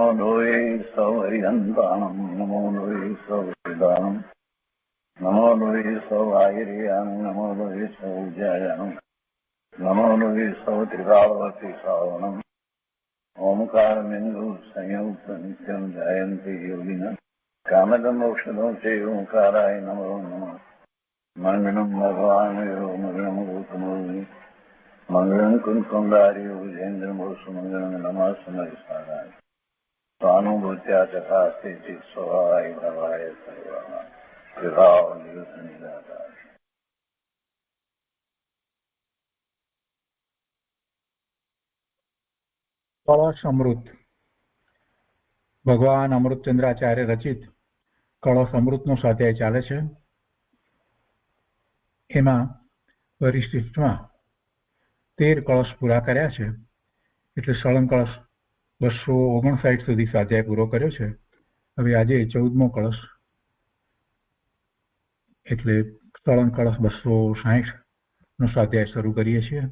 नमो लोये सौहरिहन्ताणं नमो लोये सौहृदानं नमो लोये सौभागिर्यानं नमो लोये सौज्यायानं नमो लोये सौत्रिकावती सावनं ओंकारबिन्दु संयुक्त नित्यं जयन्ति योगिनः कामदं मोक्षदं चैव ओंकाराय नमो नमः मंगलम भगवान मंगलम गौतमोनि मंगलम कुंकुंडारि विजेन्द्र मोसु मंगलम नमः समरिसाराय स्वानुभूत्या चकास्ते चित स्वभावाय भवाय सर्वः विभाव नियुक्त निराकार। કળશ અમૃત ભગવાન અમૃતચંદ્રાચાર્ય રચિત કળશ અમૃતનો સ્વાધ્યાય ચાલે છે. એમાં પરિશિષ્ટમાં 13 કળશ પૂરા કર્યા છે, એટલે સળંગ કળશ 259 સુધી સ્વાધ્યાય પૂરો કર્યો છે. હવે આજે 14મો કળશ એટલે સળંગ કળશ 260નો સ્વાધ્યાય શરૂ કરીએ છીએ.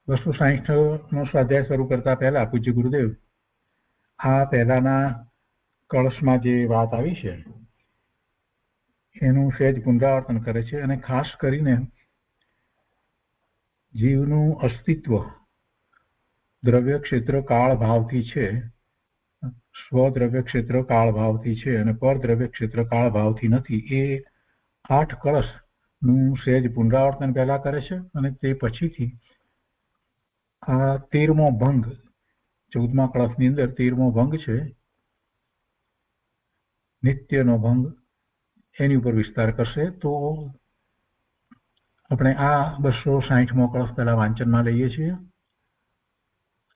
260નો સ્વાધ્યાય શરૂ કરતા પહેલા પૂજ્ય ગુરુદેવ આ પહેલાના કળશમાં જે વાત આવી છે એનું સહેજ પુનરાવર્તન કરે છે અને ખાસ કરીને જીવનું અસ્તિત્વ દ્રવ્ય ક્ષેત્ર કાળ ભાવથી છે, સ્વદ્રવ્ય ક્ષેત્ર કાળ ભાવથી છે અને પરદ્રવ્ય ક્ષેત્ર કાળ ભાવથી નથી. એ 8 કળશનું સહેજ પુનરાવર્તન પહેલા કરે છે અને તે પછીથી આ 13મો ભંગ 14મા કળશની અંદર 13મો ભંગ છે નિત્યનો ભંગ, એની ઉપર વિસ્તાર કરશે. તો આપણે આ 260મો કળશ પહેલા વાંચનમાં લઈએ છીએ.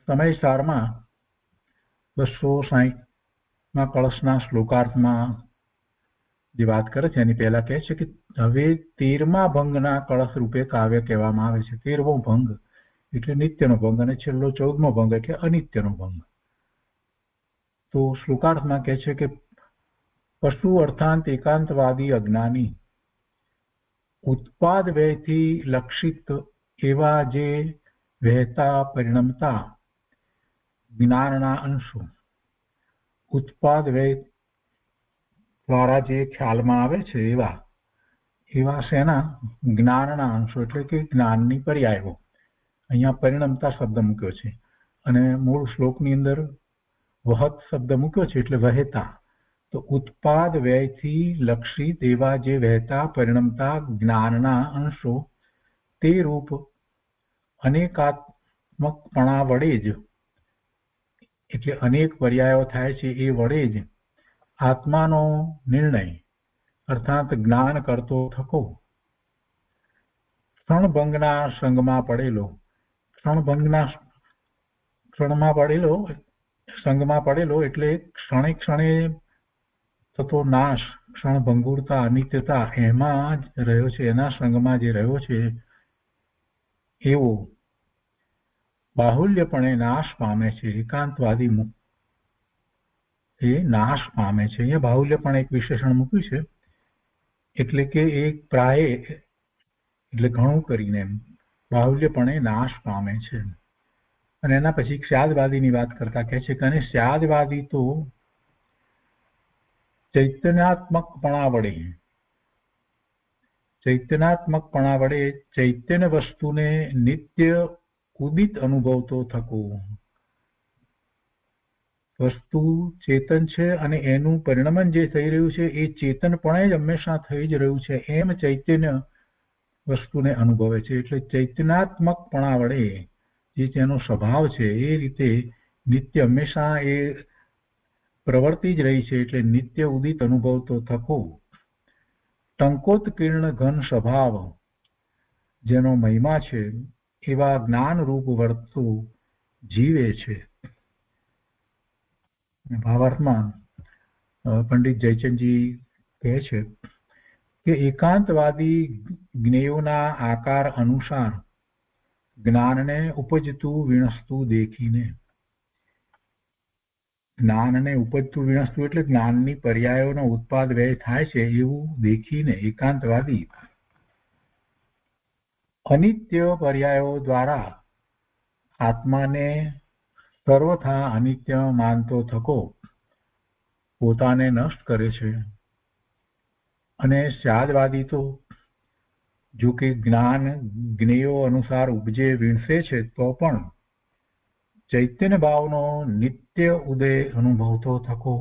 સમયસારમાં 260મા કળશના શ્લોકાર્થમાં જે વાત કરે છે એની પહેલા કહે છે કે હવે 13મા ભંગના કળશ રૂપે કાવ્ય કહેવામાં આવે છે. 13મો ભંગ એટલે નિત્યનો ભંગ અને છેલ્લો 14મો ભંગ એટલે અનિત્યનો ભંગ. તો શ્લોકાર્થમાં કહે છે કે પશુ અર્થાંત એકાંતવાદી અજ્ઞાની ઉત્પાદ વ્યયથી લક્ષિત એવા જે વહેતા પરિણમતા જ્ઞાનના અંશો, ઉત્પાદ વ્યય દ્વારા જે ખ્યાલમાં આવે છે એવા શેના જ્ઞાનના અંશો એટલે કે જ્ઞાનની પર્યાયો. અહીંયા પરિણમતા શબ્દ મૂક્યો છે અને મૂળ શ્લોકની અંદર વહત શબ્દ મૂક્યો છે એટલે વહેતા. તો ઉત્પાદ વ્યયથી લક્ષિત એવા જે વહેતા પરિણમતા જ્ઞાનના અંશો તે રૂપ અનેકાત્મકપણા વડે જ એટલે અનેક પર્યાયો થાય છે એ વડે જ આત્માનો નિર્ણય અર્થાત જ્ઞાન કરતો થકો ક્ષણભંગના સંગમાં પડેલો, સંગમાં પડેલો એટલે ક્ષણે ક્ષણે થતો નાશ, ક્ષણભંગુરતા, અનિત્યતા એમાં જ રહ્યો છે, એના સંગમાં જે રહ્યો છે એવો બાહુલ્યપણે નાશ પામે છે. એકાંતવાદી એ નાશ પામે છે. અહીંયા બાહુલ્યપણે એક વિશેષણ મૂક્યું છે એટલે કે એક પ્રાય એટલે ઘણું કરીને બાહુલ્યપણે નાશ પામે છે. અને એના પછી સ્યાદવાદીની વાત કરતા કહે છે કે અને સ્યાદવાદી તો ચૈતન્યાત્મકપણા વડે ચૈતન્ય વસ્તુને નિત્ય ઉદિત અનુભવતો થકો. વસ્તુ ચેતન છે અને એનું પરિણમન જે થઈ રહ્યું છે એ ચેતનપણે જ હંમેશા થઈ જ રહ્યું છે એમ ચૈતન્ય વસ્તુને અનુભવે છે. એટલે ચૈતન્યાત્મકપણા વડે જે તેનો સ્વભાવ છે એ રીતે નિત્ય હંમેશા એ પ્રવર્તી જ રહી છે એટલે નિત્ય ઉદિત અનુભવતો થકો. ટંકોત્કીર્ણ ઘન સ્વભાવ જેનો મહિમા છે એવા જ્ઞાનરૂપ વર્તો જીવે છે. ભાવાર્થમાં પંડિત જયચંદજી કહે છે કે એકાંતવાદી જ્ઞેયોના આકાર અનુસાર જ્ઞાનને ઉપજતું વિણસતું દેખીને, જ્ઞાનને ઉપજતું વિણસતું એટલે જ્ઞાનની પર્યાયોનો ઉત્પાદ વ્યય થાય છે એવું દેખીને એકાંતવાદી અનિત્ય પર્યાયો દ્વારા આત્માને સર્વથા અનિત્ય માનતો થકો પોતાને નષ્ટ કરે છે. અને સ્યાદવાદી તો જો કે જ્ઞાન જ્ઞેયો અનુસાર ઉપજે વીણસે છે તો પણ ચૈતન્ય ભાવનો નિત્ય ઉદય અનુભવતો થકો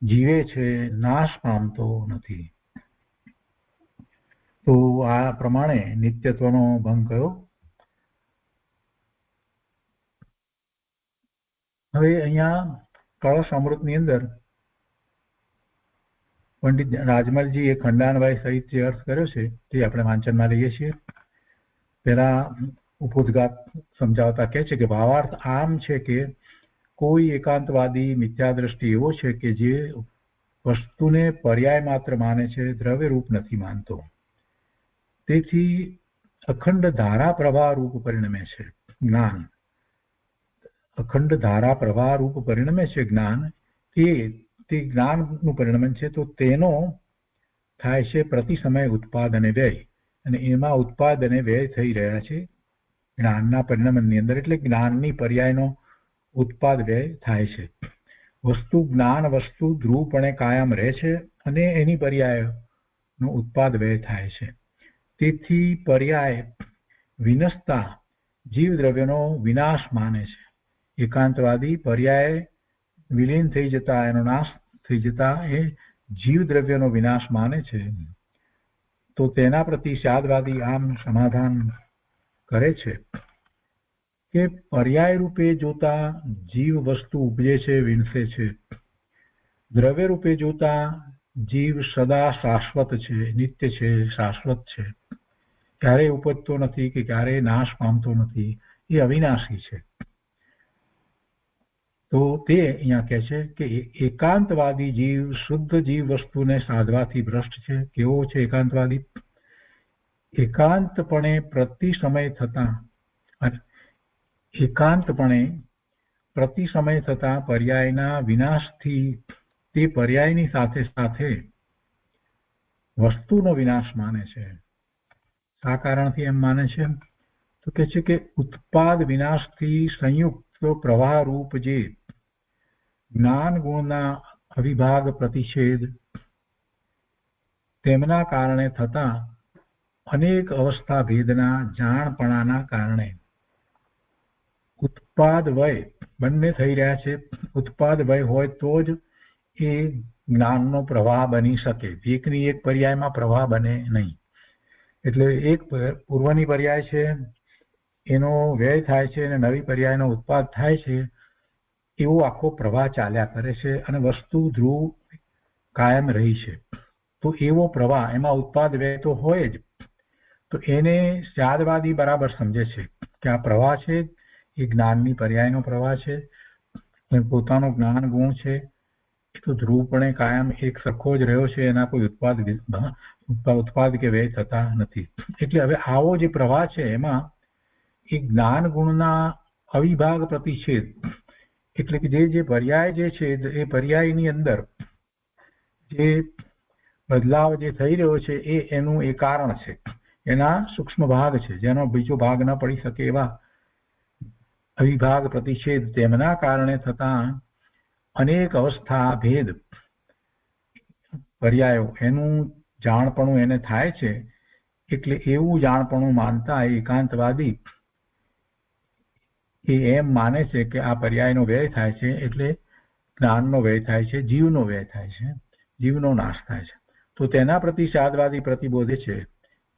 જીવે છે, નાશ પામતો નથી. તો આ પ્રમાણે નિત્યત્વનો ભંગ કયો. હવે અહીંયા કળશ અમૃતની અંદર પંડિત રાજમલજીએ ખંડાનભાઈ સહિત જે અર્થ કર્યો છે તે આપણે વાંચનમાં લઈએ છીએ. પહેલા ઉપોદ્ઘાત સમજાવતા કહે છે કે ભાવાર્થ આમ છે કે કોઈ એકાંતવાદી મિથ્યાદ્રષ્ટિ એવો છે કે જે વસ્તુને પર્યાય માત્ર માને છે, દ્રવ્ય રૂપ નથી માનતો. તેથી અખંડ ધારા પ્રવાહ રૂપ પરિણમે છે જ્ઞાન. અખંડ ધારા પ્રવાહ રૂપ પરિણમે છે જ્ઞાન. તે જ્ઞાનનું પરિણમન છે. તો તેનો થાય છે પ્રતિ સમય ઉત્પાદ અને વ્યય, અને એમાં ઉત્પાદ અને વ્યય થઈ રહ્યા છે જ્ઞાનના પરિણમનની અંદર. એટલે જ્ઞાનની પર્યાયનો ઉત્પાદ વ્યય થાય છે. વસ્તુ જ્ઞાન વસ્તુ ધ્રુવપણે કાયમ રહે છે અને એની પર્યાયનો ઉત્પાદ વ્યય થાય છે. તેથી પર્યાય વિનસતા જીવ દ્રવ્યનો વિનાશ માને છે. એકાંતવાદી પર્યાય વિલીન થઈ જતા, એનો નાશ થઈ જતા એ જીવ દ્રવ્યનો વિનાશ માને છે. તો તેના પ્રતિ સ્યાદવાદી આમ સમાધાન કરે છે કે પર્યાય રૂપે જોતા જીવ વસ્તુ ઉપજે છે, વિનસે છે. દ્રવ્ય રૂપે જોતા જીવ સદા શાશ્વત છે, નિત્ય છે, શાશ્વત છે, ક્યારેય ઉપજતો નથી કે ક્યારેય નાશ પામતો નથી, એ અવિનાશી છે. તો તે અહીંયા કહે છે કે એકાંતવાદી જીવ શુદ્ધ જીવ વસ્તુને સાધવાથી ભ્રષ્ટ છે. કેવો છે એકાંતવાદી? એકાંતપણે પ્રતિ સમય થતા પર્યાયના વિનાશથી તે પર્યાયની સાથે સાથે વસ્તુનો વિનાશ માને છે. શા કારણથી એમ માને છે? તો કહે છે કે ઉત્પાદ વિનાશથી સંયુક્ત પ્રવાહ રૂપ જે જ્ઞાન ગુણના અવિભાગ પ્રતિષેધ તેમના કારણે થતા અનેક અવસ્થા ભેદના જાણપણાના કારણે ઉત્પાદ વય બંને થઈ રહ્યા છે. ઉત્પાદ વય હોય તો જ એ જ્ઞાનનો પ્રવાહ બની શકે. એકની એક પર્યાયમાં પ્રવાહ બને નહીં. એટલે એક પૂર્વની પર્યાય છે એનો વ્યય થાય છે અને નવી પર્યાયનો ઉત્પાદ થાય છે, એવો આખો પ્રવાહ ચાલ્યા કરે છે અને વસ્તુ ધ્રુવ કાયમ રહી છે. તો એવો પ્રવાહ, એમાં ઉત્પાદ વ્યય તો હોય જ. તો એને સ્યાદવાદી બરાબર સમજે છે કે આ પ્રવાહ છે એ જ્ઞાનની પર્યાયનો પ્રવાહ છે, પોતાનો જ્ઞાન ગુણ છે તો ધ્રુવપણે કાયમ એક સરખો જ રહ્યો છે, એના કોઈ ઉત્પાદ કે વ્યય થતા નથી. એટલે હવે આવો જે પ્રવાહ છે એમાં એ જ્ઞાન ગુણના અવિભાગ પ્રતિષેધ, એટલે કે જે પર્યાય જે છે એ પર્યાયની અંદર જે બદલાવ જે થઈ રહ્યો છે એ એનું એ કારણ છે, એના સૂક્ષ્મ ભાગ છે, જેનો બીજો ભાગ ન પડી શકે એવા અવિભાગ પ્રતિષેધ તેમના કારણે થતા અનેક અવસ્થા ભેદ પર્યાયો એનું જાણપણું એને થાય છે. એટલે એવું જાણપણું માનતા એકાંતવાદી એ એમ માને છે કે આ પર્યાયનો વ્યય થાય છે એટલે જ્ઞાનનો વ્યય થાય છે, જીવનો વ્યય થાય છે, જીવનો નાશ થાય છે. તો તેના પ્રતિ સ્યાદવાદી પ્રતિબોધે છે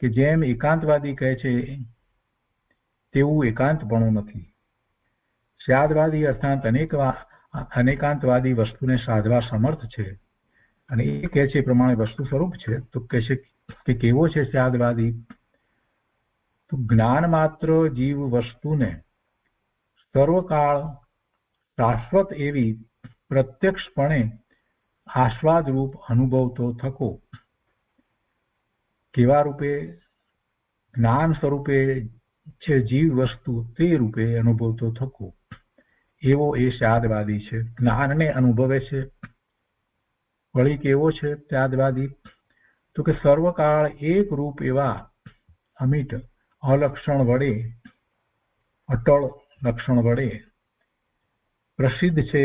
કે જેમ એકાંતવાદી કહે છે તેવું એકાંતપણું નથી. સ્યાદવાદી અર્થાત અનેકાંતવાદી વસ્તુને સાધવા સમર્થ છે અને એ કહે છે એ પ્રમાણે વસ્તુ સ્વરૂપ છે. તો કહે છે કે કેવો છે સ્યાદવાદી? તો જ્ઞાન માત્ર જીવ વસ્તુને સર્વકાળ શાશ્વત એવી પ્રત્યક્ષપણે આસ્વાદ રૂપ અનુભવતો થકો. કેવા રૂપે? જ્ઞાન સ્વરૂપે છે જીવ વસ્તુ તે રૂપે અનુભવતો થકો, એવો એ સ્યાદવાદી છે. જ્ઞાનને અનુભવે છે. વળી કેવો છે સ્યાદવાદી? તો કે સર્વકાળ એક રૂપ એવા અમિટ અલક્ષણ વડે, અટળ લક્ષણ વડે પ્રસિદ્ધ છે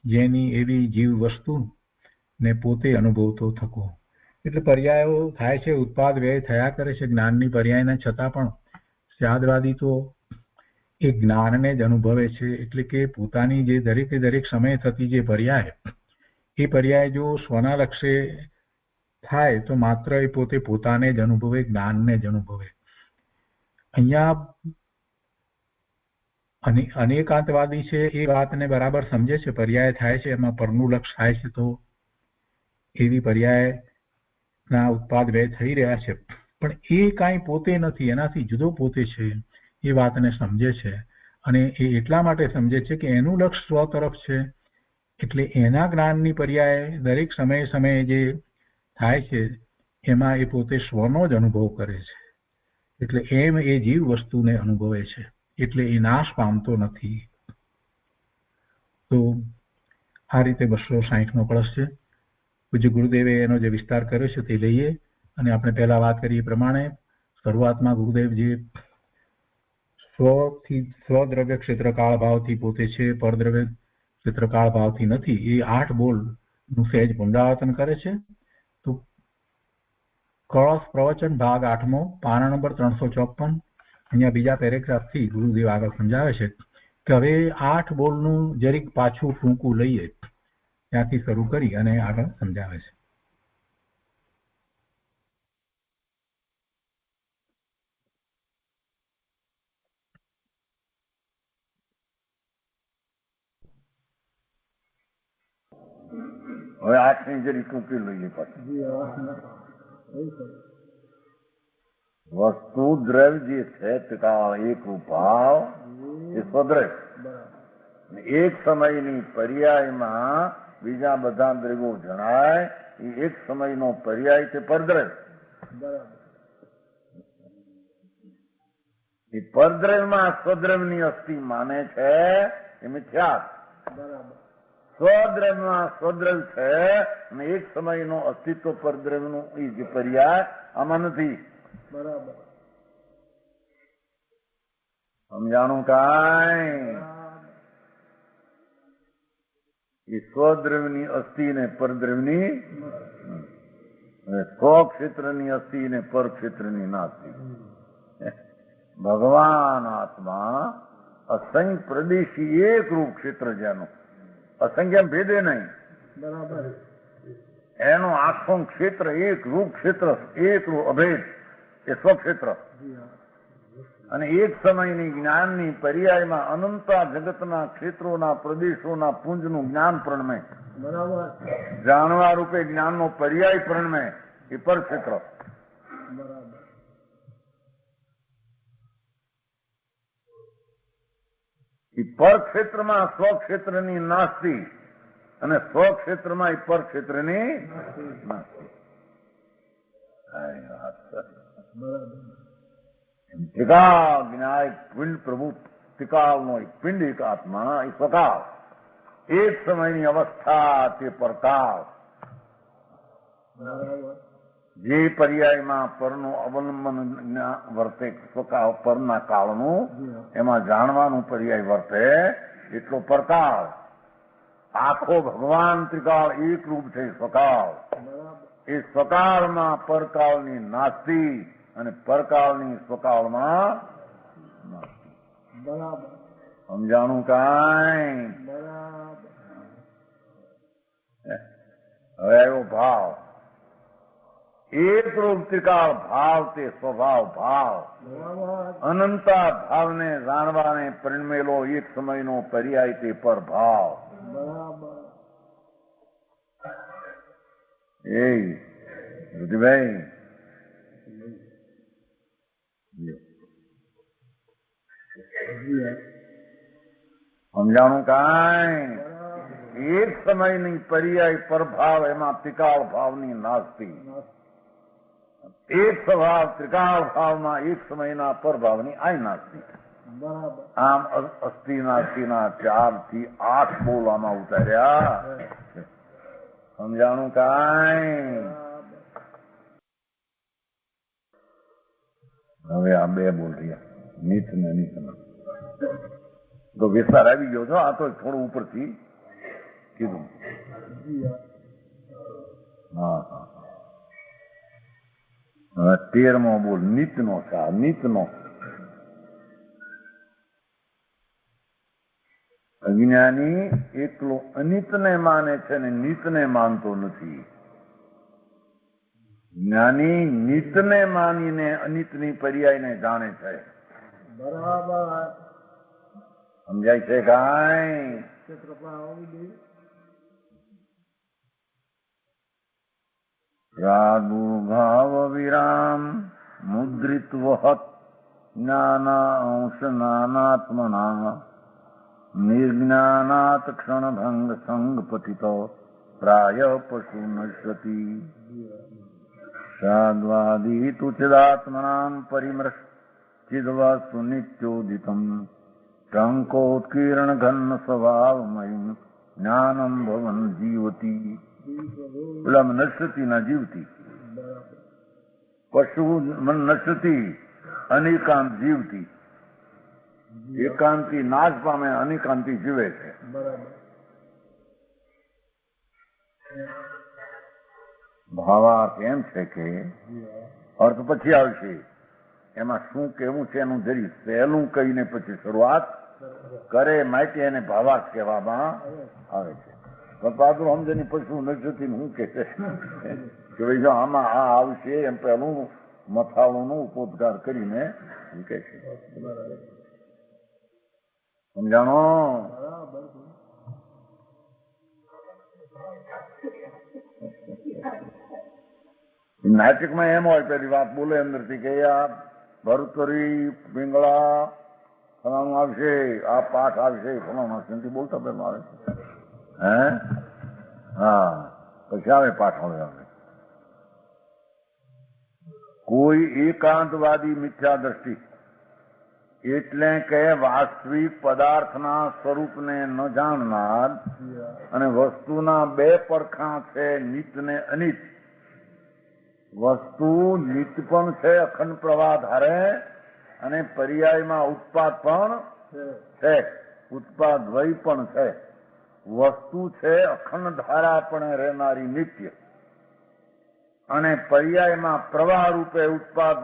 જેની એવી જીવ વસ્તુ ને પોતે અનુભવતો થકો. એટલે પર્યાયો થાય છે, ઉત્પાદ વ્યય થયા કરે છે જ્ઞાનની પર્યાયના છતાં પણ સ્યાદવાદી તો એ જ્ઞાનને જ અનુભવે છે. એટલે કે પોતાની જે દરેકે દરેક સમયે થતી જે પર્યાય, એ પર્યાય જો સ્વના લક્ષે થાય તો માત્ર એ પોતે પોતાને જ અનુભવે, જ્ઞાનને જ અનુભવે. અહીંયા અનેકાંતવાદી છે એ વાતને બરાબર સમજે છે. પર્યાય થાય છે એમાં પરનું લક્ષ થાય છે તો એવી પર્યાયના ઉત્પાદ વ્યય થઈ રહ્યા છે, પણ એ કાંઈ પોતે નથી, એનાથી જુદો પોતે છે એ વાતને સમજે છે. અને એ એટલા માટે સમજે છે કે એનું લક્ષ સ્વ તરફ છે, એટલે એના જ્ઞાનની પર્યાય દરેક સમયે સમયે જે થાય છે એમાં એ પોતે સ્વનો જ અનુભવ કરે છે. એટલે એમ એ જીવ વસ્તુને અનુભવે છે, એટલે એ નાશ પામતો નથી. તો આ રીતે 260નો કળશ છે. પૂજ્ય ગુરુદેવે એનો જે વિસ્તાર કર્યો છે તે લઈએ. અને આપણે પહેલા વાત કરી એ પ્રમાણે શરૂઆતમાં ગુરુદેવ જે સ્વદ્રવ્ય ક્ષેત્રકાળ ભાવથી પોતે છે, પરદ્રવ્ય ક્ષેત્રકાળ ભાવથી નથી, એ 8 બોલનું સહેજ પુનરાવર્તન કરે છે. તો કળશ પ્રવચન ભાગ 8મો, પાના નંબર 354, અહીંયા બીજા પેરેગ્રાફથી ગુરુદેવ આગળ સમજાવે છે કે હવે 8 બોલનું જરીક પાછું ટૂંકું લઈએ, ત્યાંથી શરૂ કરી અને આગળ સમજાવે છે. હવે 8ની જરી ટૂંકી લઈએ પાછી. વસ્તુ દ્રવ્ય જે છે તિકાળ એક ભાવ એ સ્વદ્રવ્ય, એક સમયની પર્યાયમાં બીજા બધા દ્રવ્યો જણાય એ એક સમયનો પર્યાય તે પરદ્રવ્ય. એ પરદ્રવ્યમાં સ્વદ્રવ્યની અસ્થિ માને છે એ મિથ્યા. સ્વદ્રવ્યમાં સ્વદ્રવ્ય છે અને એક સમયનો અસ્તિત્વ પરદ્રવ્યનું એ જે પર્યાય આમાં નથી. બરાબર સમજાણું કાંઈ? એ સ્વદ્રવ્યની અસ્થિ ને પરદ્રવ્યની, સ્વક્ષેત્રની અસ્થિ ને પરક્ષેત્રની નાસ્તિ. ભગવાન આત્મા અસંખ્ય પ્રદેશી એક રૂપ ક્ષેત્ર જેનું અસંખ્ય ભેદે નહીં, બરાબર એનો આખો ક્ષેત્ર એક રૂપ ક્ષેત્ર, એક રૂપ અભેદ એ સ્વક્ષેત્ર. અને એક સમયની જ્ઞાનની પર્યાયમાં અનંતા જગતના ક્ષેત્રોના પ્રદેશોના પુંજનું જ્ઞાન પ્રણમે, બરાબર જાણવા રૂપે જ્ઞાનનો પર્યાય પ્રણમે એ પરક્ષેત્ર. બરાબર એ પરક્ષેત્રમાં સ્વક્ષેત્રની નાસ્તિ અને સ્વક્ષેત્રમાં એ પરક્ષેત્રની નાસ્તિ. ત્રિકાળ જ્ઞાય પિંડ પ્રભુ ત્રિકાળનો પિંડ એક આત્મા એ સ્વકાળ, એક સમયની અવસ્થા તે પરકાળ. જે પર્યાયમાં પરનું અવલંબન વર્તે સ્વકાળ પરના કાળનું, એમાં જાણવાનું પર્યાય વર્તે એટલો પરકાળ. આખો ભગવાન ત્રિકાળ એક રૂપ છે સ્વકાળ. એ સ્વકાળમાં પરકાળની નાસ્તિ અને પરકાળની સ્વકાળમાં નાસ્તિ. બરાબર સમજાણું કાંઈ? બરાબર. હવે આવ્યો ભાવ. એક રૂપ ત્રિકાળ ભાવ તે સ્વભાવ ભાવ, અનંતા ભાવને જાણવાને પરિણમેલો એક સમયનો પર્યાય તે પર ભાવ. બરાબર એ રુધિભાઈ સમજાણું કાંઈ? એક સમયની પર્યાય પરભાવ એમાં ત્રિકાળ ભાવની નાસ્તિ, એક સ્વભાવ ત્રિકાળ ભાવમાં એક સમયના પરભાવની આય નાસ્તિ. આમ અસ્થિ નાસ્તિના 4 થી 8 બોલ આમાં ઉતાર્યા. સમજાણું કાંઈ? હવે આ 2 બોલ રહ્યા નિત ને નિતના. તો વિસ્તાર આવી ગયો છો. આ તો થોડું ઉપરથી કીધું. હા હા. હવે 13મો બોલ નીતનો છે. આ નીતનો અજ્ઞાની એકલો અનિતને માને છે ને નીતને માનતો નથી. જ્ઞાની નીતને માનીને અનિતની પર્યાયને જાણે છે. બરાબર. સમજાય છે કાંઈ? પ્રાદુર્ભાવ વિરામ મુદ્રિત્વહત જ્ઞાનાંશ નાનાત્મના નિર્જ્ઞાનાત ક્ષણભંગ સંગ પતિતો પ્રાય પશુ નશ્યતિ સાદ્વાદી તુ ચિદાત્મનાં પરિમૃશ ચિદવસ્તુ નિત્યોદિતમ ટંકોત્કીર્ણ ઘન સ્વભાવમયમ જ્ઞાનમ ભવન જીવતી. પેલા નશ્યતી ના જીવતી. પશુ નશ્યતી અનિકાંત જીવતી. એકાંતિ નાશ પામે, અનિકાંતિ જીવે છે. ભાવાર્થ એમ છે કે અર્થ પછી આવશે. એમાં શું કેવું છે એનું જરી સહેલું કહીને પછી શરૂઆત કરે માટે એને ભાવાર્થ કહેવામાં આવે છે. પાદુ સમજેની પશુ નશ્યતી શું કે છે કે ભાઈ જો આમાં આ આવશે એમ પહેલું મથાળું ઉપોદ્ગાર કરીને કે છે. સમજાણો? નાટકમાં એમ હોય પેલી વાત બોલે અંદરથી કે આ ભરતરી પિંગળા ફલાણું આવશે, આ પાઠ આવશે, ફલાણું આવશે બોલતા પેલું આવે છે. હે હા પછી આવે પાઠ હવે આવે. કોઈ એકાંતવાદી મિથ્યા દ્રષ્ટિ એટલે કે વાસ્તવિક પદાર્થના સ્વરૂપને ન જાણનાર અને વસ્તુના બે પડખાં છે, નિત ને અનિત. વસ્તુ નિત પણ છે, અખંડ પ્રવાહ ધારે, અને પર્યાયમાં ઉત્પાદ પણ છે, ઉત્પાદ વય પણ છે. વસ્તુ છે અખંડ ધારાપણે રહેનારી નિત્ય, અને પર્યાયમાં પ્રવાહ રૂપે ઉત્પાદ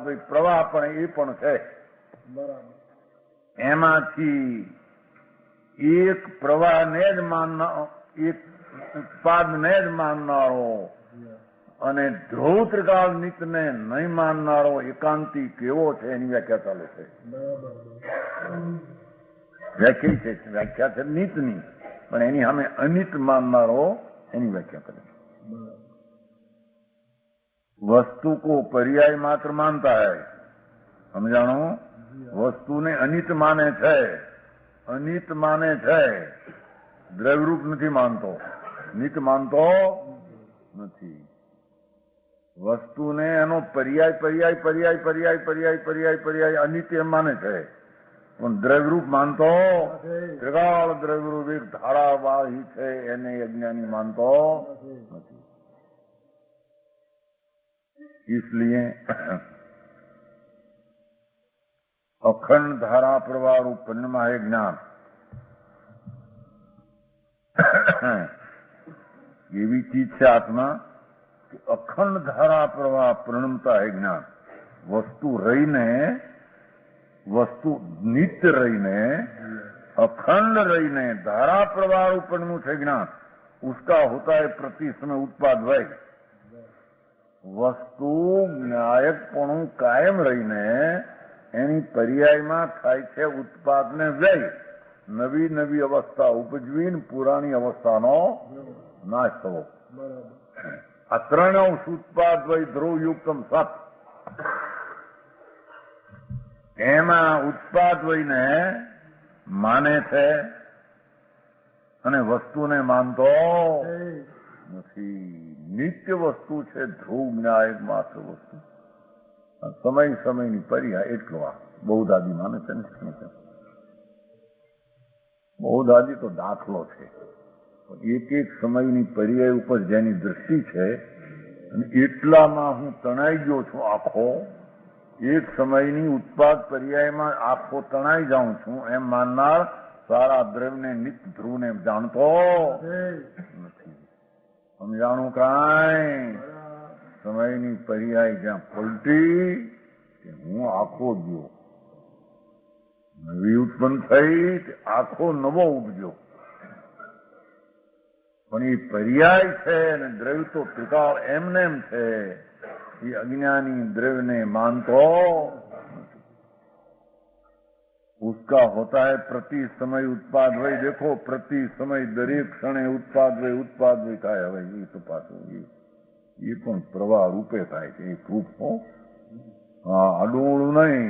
વય પ્રવાહ પણ એ પણ છે. એમાંથી એક પ્રવાહને જ માનનારો, એક ઉત્પાદને જ માનનારો અને ધ્રુવ ત્રિકાળ નિતને નહીં માનનારો એકાંતી કેવો છે એની વ્યાખ્યા ચાલે છે. વ્યાખ્યા છે નિતની, પણ એની સામે અનિત માનનારો એની વ્યાખ્યા કરે છે. वस्तु को पर्याय मात्र मानता है. समझाणो? वस्तुने अनित माने छे, अनित माने छे, द्रव्यरूप નથી માનતો, નિત માનતો નથી. વસ્તુને એનો પર્યાય અનિત એમ માને છે, પણ દ્રવ્યરૂપ માનતો ત્રિકાળ દ્રવ્યરૂપ એક ધારાવાહી છે એને અજ્ઞાની માનતો નથી. इसलिए अखंड धारा प्रवाह रूप परिणमा है ज्ञान. એવી ચીજ છે આત્મા કે અખંડ ધારા પ્રવાહ પરિણમતા है ज्ञान. वस्तु रहीने, वस्तु नित्य रहीने, अखंड रहीने धारा प्रवाह रूप परिणमु है ज्ञान. उसका होता है प्रति समय उत्पाद वय. વસ્તુ ન્યાયકપણું કાયમ રહીને એની પર્યાયમાં થાય છે ઉત્પાદને વ્યય. નવી નવી અવસ્થા ઉપજવી, પુરાણી અવસ્થાનો નાશ થવો. આ ત્રણ અંશ ઉત્પાદ વય ધ્રુવયુક્તમ સત. એમાં ઉત્પાદ વયને માને છે અને વસ્તુને માનતો નથી. નિત્ય વસ્તુ છે, ધ્રુવ ન્યાયક માત્ર વસ્તુ. સમય સમયની પર્યાય એટલો આ બહુદાદી માને છે ને. બહુદાદી તો દાખલો છે, એક એક સમયની પર્યાય ઉપર જેની દ્રષ્ટિ છે અને એટલામાં હું તણાઈ ગયો છું આખો, એક સમયની ઉત્પાદ પર્યાયમાં આખો તણાઈ જાઉં છું એમ માનનાર સારા દ્રવ્યને નિત્ય ધ્રુવને જાણતો નથી. સમજાણું કાંઈ? સમયની પર્યાય જ્યાં પલટી કે હું આખો ગયો, નવી ઉત્પન્ન થઈ આખો નવો ઉપજો. પણ એ પર્યાય છે અને દ્રવ્ય તો ત્રિકાળ એમને એમ છે. એ अज्ञानी द्रव्य ने मानतो उसका होता है प्रति समय उत्पाद वही. देखो प्रति समय दरेक क्षणे उत्पाद वही થાય. હવે એ તો પાછું એ પણ પ્રવાહ રૂપે થાય છે. એક રૂપ હો, હા, આડું નહીં,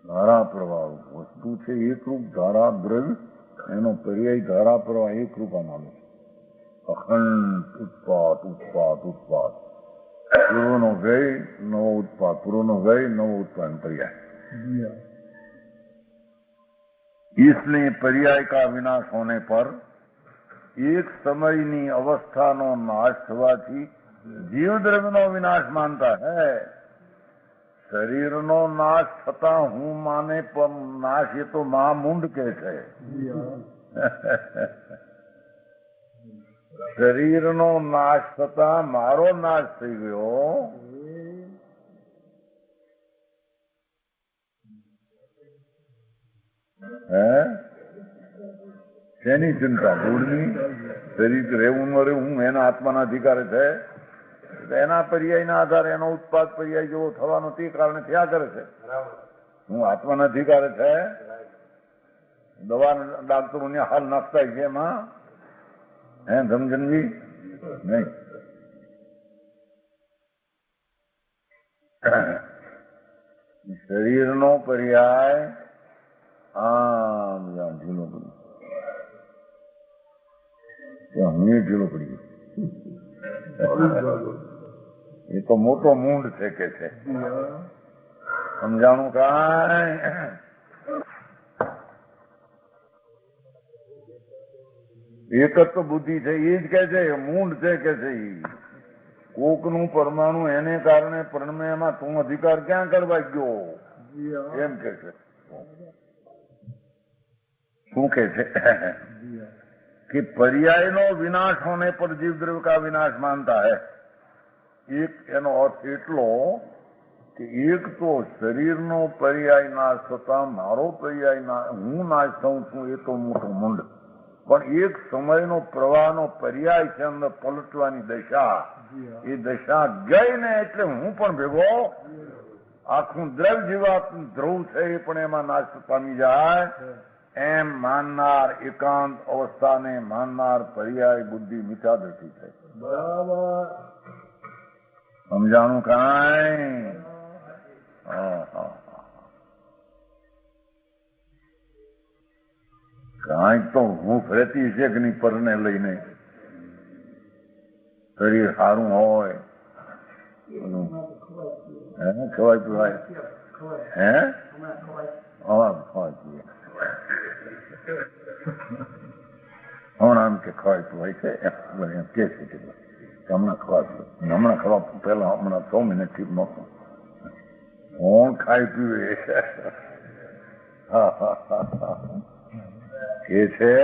ધારા પ્રવાહ વસ્તુ છે. એક રૂપ ધારા દ્રવ્ય, એનો પર્યાય ધારા પ્રવાહ એક રૂપામાં આવે. અખંડ ઉત્પાદ ઉત્પાદ ઉત્પાદ. પૂર્વનો વ્યય નવો ઉત્પાદ, પૂર્વનો વ્યય નવો उत्पाद पर्याय. इसलिए पर्याय का विनाश होने पर एक समयनी अवस्थानो नाश થવાથી जीव द्रव्यનો विनाश मानता है. शरीरનો नाश થતા હું માને પણ નાશ એ તો મહામૂંડ કે છે. શરીરનો નાશ થતા મારો નાશ થઈ ગયો. હે, શેની ચિંતા? ધૂળની. શરીર રહેવું ન રહેવું એના આત્માના અધિકારે છે. એના પર્યાયના આધારે એનો ઉત્પાદ પર્યાય જેવો થવાનો તે કારણે થયા કરે છે. હું આત્માના અધિકારે છે. દવા ડાક્ટરોને હાલ નાખતા છે એમાં. હે સમજણજી? નહીં. શરીરનો પર્યાય આમ ઢીલો પડી, હું ઢીલો પડી ગયો. એ તો મોટો મૂંડ છે કે છે. સમજાણું કાંઈ? એક જ તો બુદ્ધિ છે. એ જ કે છે મૂંડ છે કે છે. કોકનું પરમાણુ એને કારણે પરમે એમાં તું અધિકાર ક્યાં કરવા ગયો એમ કે છે. શું કે છે कि पर्यायનો વિનાશ હોને પર જીવ દ્રવ્ય કા વિનાશ માનતા है. એક એનો અર્થ એટલો કે એક તો શરીરનો પર્યાય નાશ થતા મારો પર્યાય હું નાશ થઉં છું એ તો મોટો મૂંડ. પણ એક સમયનો પ્રવાહનો પર્યાય છે અંદર પલટવાની દશા. એ દશા ગઈ ને એટલે હું પણ ભેગો. આખું દ્રવ્ય જીવાત ધ્રુવ છે એ પણ એમાં નાશ પામી જાય. એમ માનનાર એકાંત અવસ્થાને માનનાર પર્યાય બુદ્ધિ મિથ્યા દ્રષ્ટિ છે. બરાબર. સમજાણું કાંઈ? કાંઈક તો ભૂખ રહેતી છે કે નહીં પરને લઈને. શરીર સારું હોય, ખવાય પીવાય. હે, ખવાય પીવાય. હમણાં આમ કે ખવાય પીવાય છે એમ કે છે કે હમણાં ખવા પેલા હમણાં 6 મિનિટથી નહોતું. કોણ ખાઈ પીવે કે છે?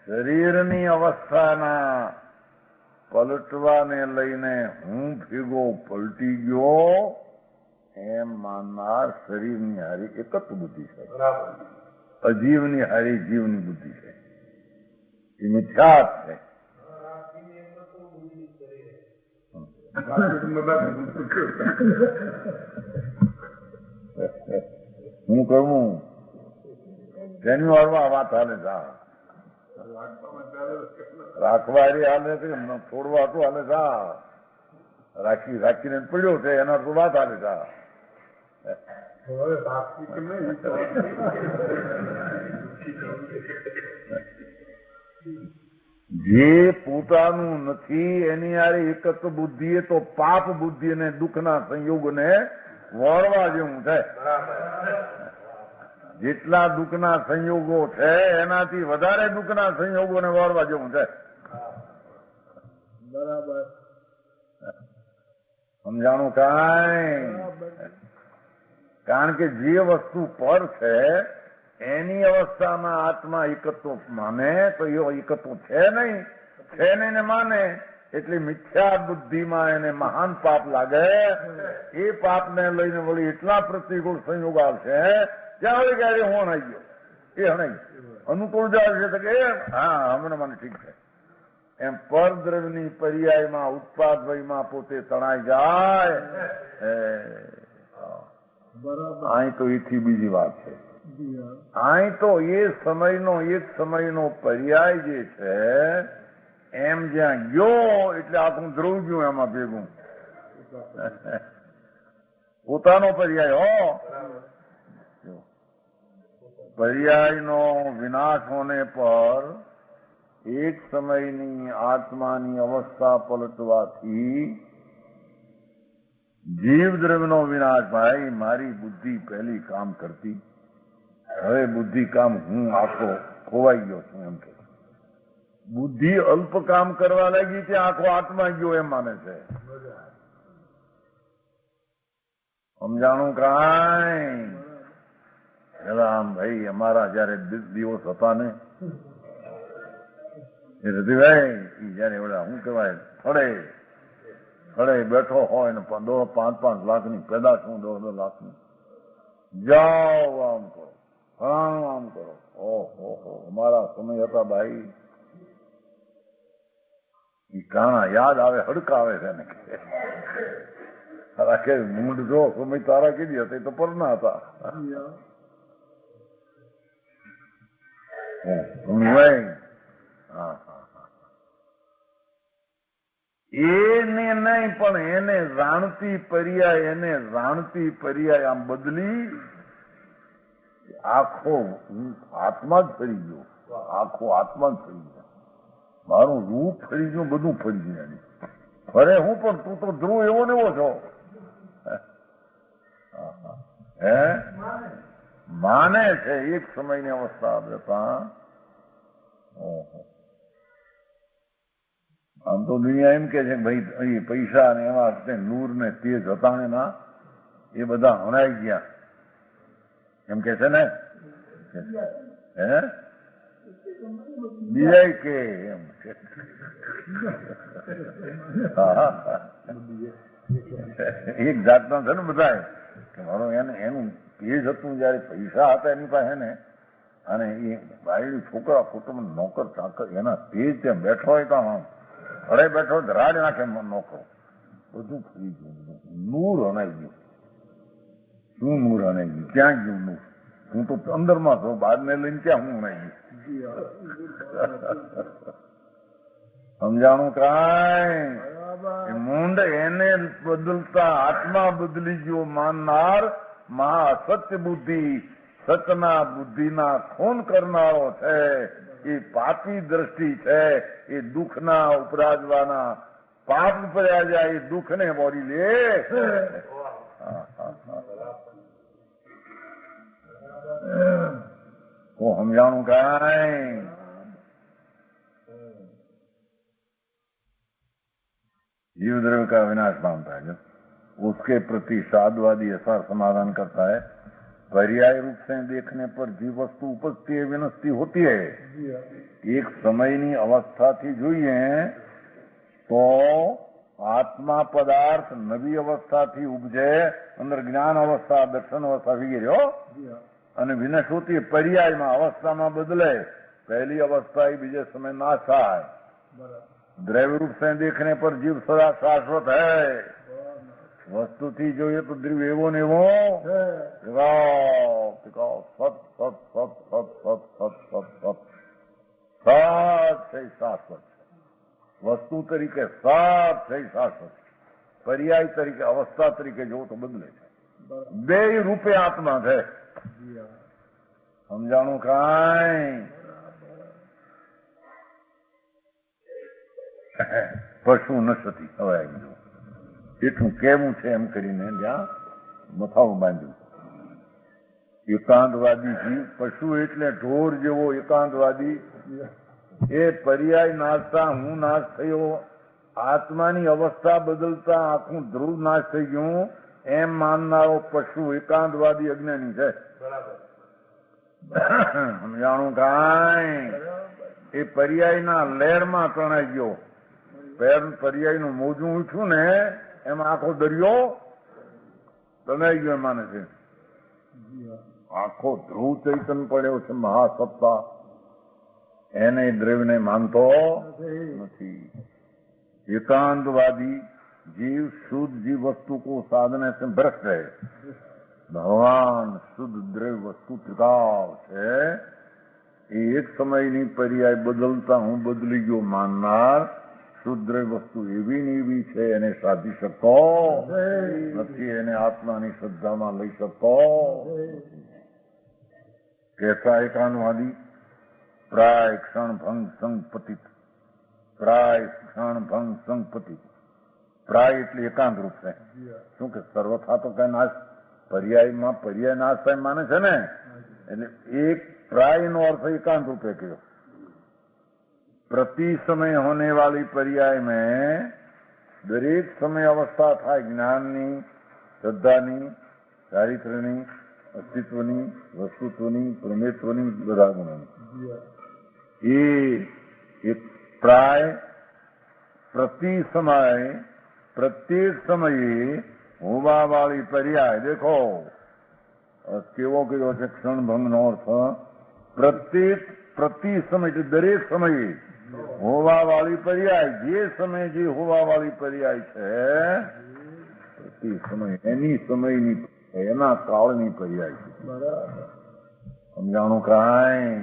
શરીરની અવસ્થાના પલટવાને લઈને હું ભેગો પલટી ગયો એમ માનનાર શરીરની હારી એક જ બુદ્ધિ છે. અજીવની હારી જીવની બુદ્ધિ છે. એ મિથ્યા છે. હું કહું તેની વારમાં વાત હાલે છે. રાખવા હાલે છે, છોડવા તો હાલે છે. રાખીને પડ્યો છે એના તો વાત હાલે છે. જે પોતાનું નથી એની યારે એક જ બુદ્ધિ એ તો પાપ બુદ્ધિ અને દુઃખના સંયોગને વળવા જેવું છે. જેટલા દુઃખના સંયોગો છે એનાથી વધારે દુઃખના સંયોગોને વળવા જેવું છે. બરાબર. સમજાણું કાંઈ? કારણ કે જે વસ્તુ પર છે એની અવસ્થામાં આત્મા એકત્વ માને તો એ એકત્વ છે નહીં ને માને એટલે મિથ્યા બુદ્ધિમાં એને મહાન પાપ લાગે. એ પાપને લઈને વળી એટલા પ્રતિકૂળ સંયોગ આવશે ત્યાં વળી ક્યારે હું હણાઈ ગયો એ હણાઈ અનુકૂળ જાય છે તો કે હા હમણાં મને ઠીક છે એમ પરદ્રવ્યની પર્યાયમાં ઉત્પાદ વયમાં પોતે તણાઈ જાય. અહીં તો એથી બીજી વાત છે. અહીં તો એ સમયનો એક સમયનો પર્યાય જે છે એમ જ્યાં ગયો એટલે આખું ધ્રુવ ગયું એમાં ભેગું પોતાનો પર્યાય હો. પર્યાયનો વિનાશ હોને પર એક સમયની આત્માની અવસ્થા પલટવાથી જીવ દ્રવ્યનો વિનાશ. ભાઈ મારી બુદ્ધિ પહેલી કામ કરતી, હવે બુદ્ધિ કામ હું આખો ખોવાઈ ગયો છું એમ કે બુદ્ધિ અલ્પ કામ કરવા લાગી છે આખો આત્મા ગયો એમ માને છે. સમજાણું કાંઈ? રામ ભાઈ અમારા જયારે દિવસ હતા ને એ રતિભાઈ જયારે ઓલા શું કહેવાય ખડે બેઠો હોય ને 5-5 લાખની પેદાશ હું 10 લાખની જાઓ આમ કરો આમ કરો. ઓહો અમારા સમય હતા ભાઈ કાણા યાદ આવે હડકા આવે છે ને કે મૂંડ જો સમય તારા કીધી હતી તો પરના હતા. એને નહીં પણ એને જાણતી પર્યાય આમ બદલી આખો આત્મા જ ફરી ગયો. આખો આત્મા જ ફરી ગયો. મારું રૂપ ફરી ગયું, બધું ફરી ગયું. ફરે હું પણ તું તો ધ્રુવ એવો ને એવો છો. હે માને છે એક સમયની અવસ્થા જતા. આમ તો દુનિયા એમ કે છે કે ભાઈ પૈસા ને એવા નૂર ને તેજ હતા ને ના એ બધા હણાઈ ગયા એમ કે છે ને. હે બીજા કે એમ એક જાતના છે ને બધા કે મારો એનું તેજ હતું જયારે પૈસા હતા એની પાસે ને અને એ બાયડી છોકરા કુટુંબ નોકર ચાકર એના તેજ ત્યાં બેઠો હોય તો આમ ઘરે બેઠો ધરાડ નાખે નોકરો બધું ફરી ગયું. નૂર હણાઈ ગયું. શું નૂર હણાઈ ગયું? ક્યાં ગયું નૂર? હું તો અંદરમાં છું, બહારને લઈને ક્યાં હું હણાઈ ગયું? સમજાણું કાંઈ? મૂંડ એને બદલતા આત્મા બદલી ગયો માનનાર મહા સત્ય બુદ્ધિ સતના બુદ્ધિના ખૂન કરનારો છે. એ પાપી દ્રષ્ટિ છે. એ દુઃખના ઉપરાજવાના પાપ ઉપર્યા જાય એ દુઃખને બોરી લે. તો સમજાણું કાંઈ? जीव द्रव्य का विनाश मानता है जब उसके प्रति साधवादी ऐसा समाधान करता है पर्याय रूप से देखने पर जीव वस्तु उपजती है विनष्टि होती है. एक समयની અવસ્થાથી જોઈએ તો આત્મા પદાર્થ નવી અવસ્થાથી ઉપજે અંદર જ્ઞાન અવસ્થા દર્શન અવસ્થા વગેરે અને વિનાશ હોતી પર્યાયમાં અવસ્થામાં બદલે. પહેલી અવસ્થા એ બીજે સમય નાશ થાય. દ્રવ્ય रूप से देखने पर जीव सदा शाश्वत है. वस्तु थी જોઈએ તો દ્રવ્ય એવો ને એવો સત છે શાશ્વત. વસ્તુ તરીકે સત છે શાશ્વત. પર્યાય તરીકે અવસ્થા તરીકે જો તો બદલે છે. બે રૂપે આત્મા છે. સમજાણું કાંઈ? પશુ નસતી હવે એટલું કેવું છે એમ કરીને ત્યાં મથાવું બાંધ્યું. એકાંતવાદી જીવ પશુ એટલે ઢોર જેવો એકાંતવાદી. એ પર્યાય નાશતા હું નાશ થયો આત્માની અવસ્થા બદલતા આખું ધ્રુવ નાશ થઈ ગયું એમ માનનારો પશુ એકાંતવાદી અજ્ઞાની છે. સમજાણું કાંઈ? એ પર્યાયના લહેરમાં તણાઈ ગયો. પર્યાયનું મોજું ઉઠ્યું ને એમાં આખો દરિયો તણાઈ ગયો માને છે. આખો ધ્રુવ ચૈતન પડ્યો છે મહાસત્તા, એને દ્રવ્યને માનતો નથી. एकांतवादी जीव शुद्ध जीव वस्तु को साधने से भ्रष्ट है. भगवान शुद्ध द्रव्य वस्तु त्रिकाल है. एक समयની પર્યાય બદલતા હું બદલી ગયો માનનાર શુદ્ધ દ્રવ્ય વસ્તુ એવી ને એવી છે, એને સાધી શકતો નથી, એને આત્માની શ્રદ્ધામાં લઈ શકતો. कैसा एकांतवादी प्राय क्षण भंग संग पतित. प्राय क्षण भंग संग पतित. प्राय એટલે એકાંત રૂપ છે. શું કે સર્વથા તો કઈ નાશ પર્યાયમાં પર્યાય નાશ થાય માને છે ને, એટલે એક प्राय નો अर्थ एकांत रूपे कहो. प्रति समय होने वाली पर्याय में दरेक समय अवस्था था ज्ञाननी, श्रद्धानी, चारित्र्यनी, अस्तित्वनी, वस्तुत्वनी, प्रमेत्वनी, બધા ગુણોની. એ प्राय प्रति समय प्रत्येक समये होवा वाली पर्याय देखो केवो कहो છે ક્ષણભંગ નો અર્થ પ્રત્યેક પ્રતિ સમય એટલે દરેક સમયે હોવા વાળી પર્યાય, જે સમય જે હોવા વાળી પર્યાય છે પ્રતિ સમય એની સમયની એના કાળની પર્યાય છે. સમજાણું કાંઈ?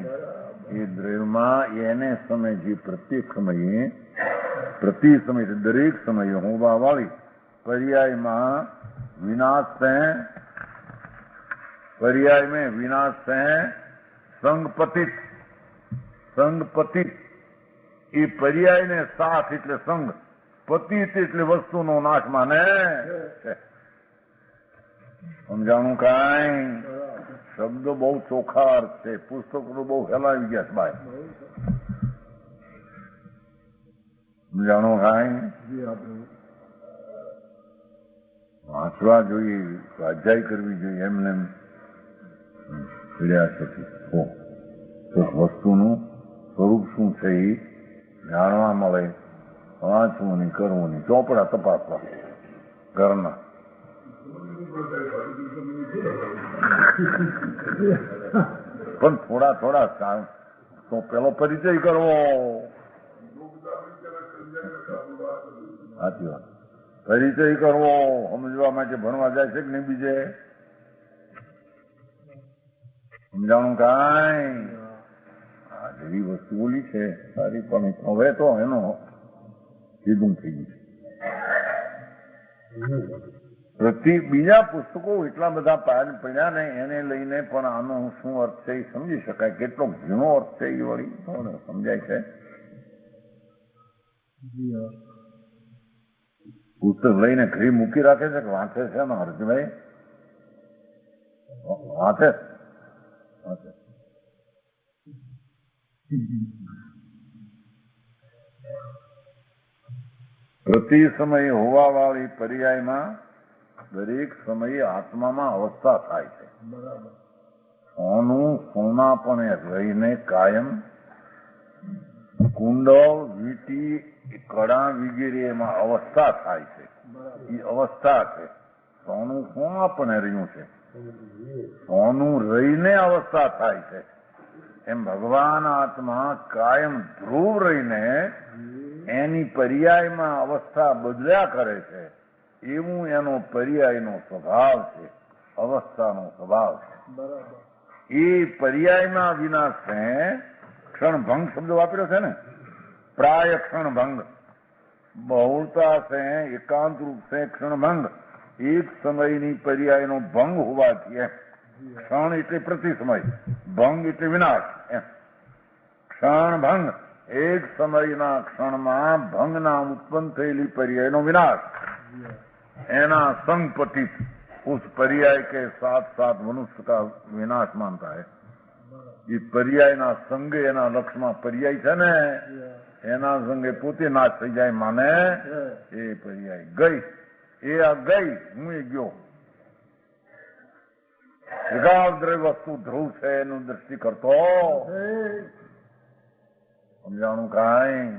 એ દ્રવ્યમાં એને સમય જે પ્રત્યેક સમયે પ્રતિ સમય દરેક સમયે હોવા વાળી पर्याय विनाश से पर्याय में विनाश से संगपतित. संगपतित એ પર્યાય ને સાથ એટલે સંગ, પતિત એટલે વસ્તુનો નાશ માને છે. સમજાણું કાંઈ? શબ્દ બહુ ચોખ્ખા અર્થ છે, પુસ્તકો બહુ ફેલાવી ગયા છે ભાઈ. સમજાણું કાંઈ? વાંચવા જોઈએ, સ્વાધ્યાય કરવી જોઈએ. એમને વસ્તુનું સ્વરૂપ શું છે એ જાણવા મળે. વાંચવું નહીં, કરવું નહીં, ચોપડા તપાસવા ઘરના. પણ થોડા થોડા તો પેલો પરિચય કરવો. સાચી વાત, પરિચય કરવો. સમજવા માટે ભણવા જાય છે કે નહીં બીજે? સમજાણું કાંઈ? આ જેવી વસ્તુ બોલી છે સારી, પણ હવે તો એનો સીધું થઈ ગયું. બીજા પુસ્તકો એટલા બધા પડ્યા ને એને લઈને પણ આનો શું અર્થ છે એ સમજી શકાય. કેટલો ઝીણો અર્થ છે એ વળી સમજાય છે. પુસ્તક લઈને ઘરે મૂકી રાખે છે કે વાંચે છે ને હર્ષભાઈ? વાંચે વાંચે. પ્રતિ સમયે હોવા વાળી પર્યાયમાં દરેક સમયે આત્મામાં અવસ્થા થાય છે. સોનું સોનાપણે રહીને કાયમ કુંડળ, વીટી, કડા વગેરે એમાં અવસ્થા થાય છે. એ અવસ્થા છે. સોનું સોનાપણે રહ્યું છે, સોનું રહીને અવસ્થા થાય છે. એમ ભગવાન આત્મા કાયમ ધ્રુવ રહીને એની પર્યાયમાં અવસ્થા બદલ્યા કરે છે. એવું એનો પર્યાયનો સ્વભાવ છે, અવસ્થાનો સ્વભાવ છે. એ પર્યાયમાં વિનાશ છે. ક્ષણભંગ શબ્દ વાપર્યો છે ને, પ્રાય ક્ષણભંગ. બહુળતા છે, એકાંત રૂપ છે ક્ષણભંગ. એક સમયની પર્યાયનો ભંગ હોવાથી ક્ષણ એટલે પ્રતિ સમય, ભંગ એટલે વિનાશ. ક્ષણભંગ એક સમયના ક્ષણમાં ભંગના ઉત્પન્ન થયેલી પર્યાયનો વિનાશ. એના संग पतित, उस पर्याय के साथ साथ मनुष्य का विनाश मानता है. ये पर्याय ना संग एना लक्ष्य में पर्याय है ने એના સંગે પોતે નાશ થઈ જાય માને એ પર્યાય ગઈ. એ આ ગઈ, હું એ ગયો. એકાગ્ર વસ્તુ ધ્રુવ છે એનું દ્રષ્ટિ કરતો સમજાણું કાંઈ.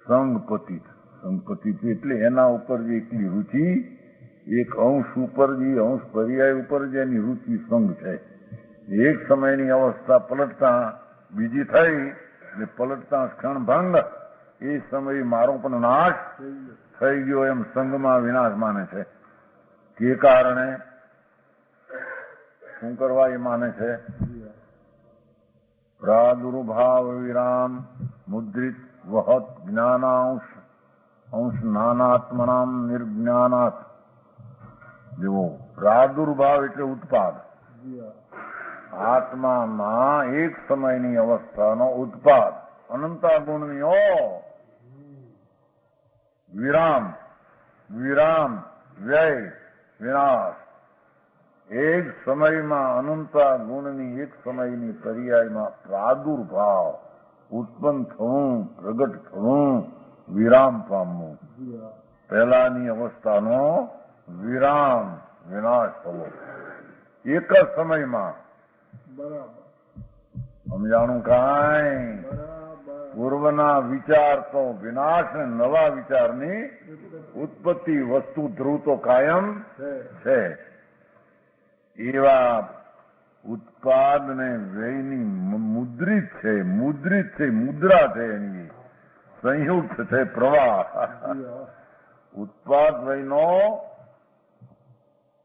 સંગપતિ એટલે એના ઉપર જે એકલી રુચિ, એક અંશ ઉપર જે અંશ પર્યાય ઉપર જેની રુચિ સંગ છે. એક સમયની અવસ્થા પલટતા બીજી થઈ ને પલટતા ક્ષણ ભંગ, એ સમય મારો પણ નાશ થઈ ગયો એમ સંગમાં વિનાશ માને છે. કે કારણે શું કરવા એ માને છે? પ્રાદુર્ભાવ વિરામ મુદ્રિત વહત જ્ઞાનાંશ અંશ નાનાત્મનામ નિર્જ્ઞાનાત. જેવો પ્રાદુર્ભાવ એટલે ઉત્પાદ, આત્મામાં એક સમયની અવસ્થાનો ઉત્પાદ અનંતા ગુણનીઓ વિરામ વિરામ વ્યય વિનાશ. એક સમયમાં અનંતા ગુણની એક સમયની પર્યાયમાં પ્રાદુર્ભાવ ઉત્પન્ન થવું, પ્રગટ થવું, વિરામ પામવું. પહેલાની અવસ્થાનો વિરામ વિનાશ થવો એક જ સમયમાં. સમજાણું કાંઈ? પૂર્વના વિચાર તો વિનાશ ને નવા વિચારની ઉત્પત્તિ. વસ્તુ ધ્રુવ તો કાયમ છે. એવા ઉત્પાદ ને વ્યયની મુદ્રિત છે, મુદ્રા છે એની, સંયુક્ત છે પ્રવાહ. ઉત્પાદ વ્યયનો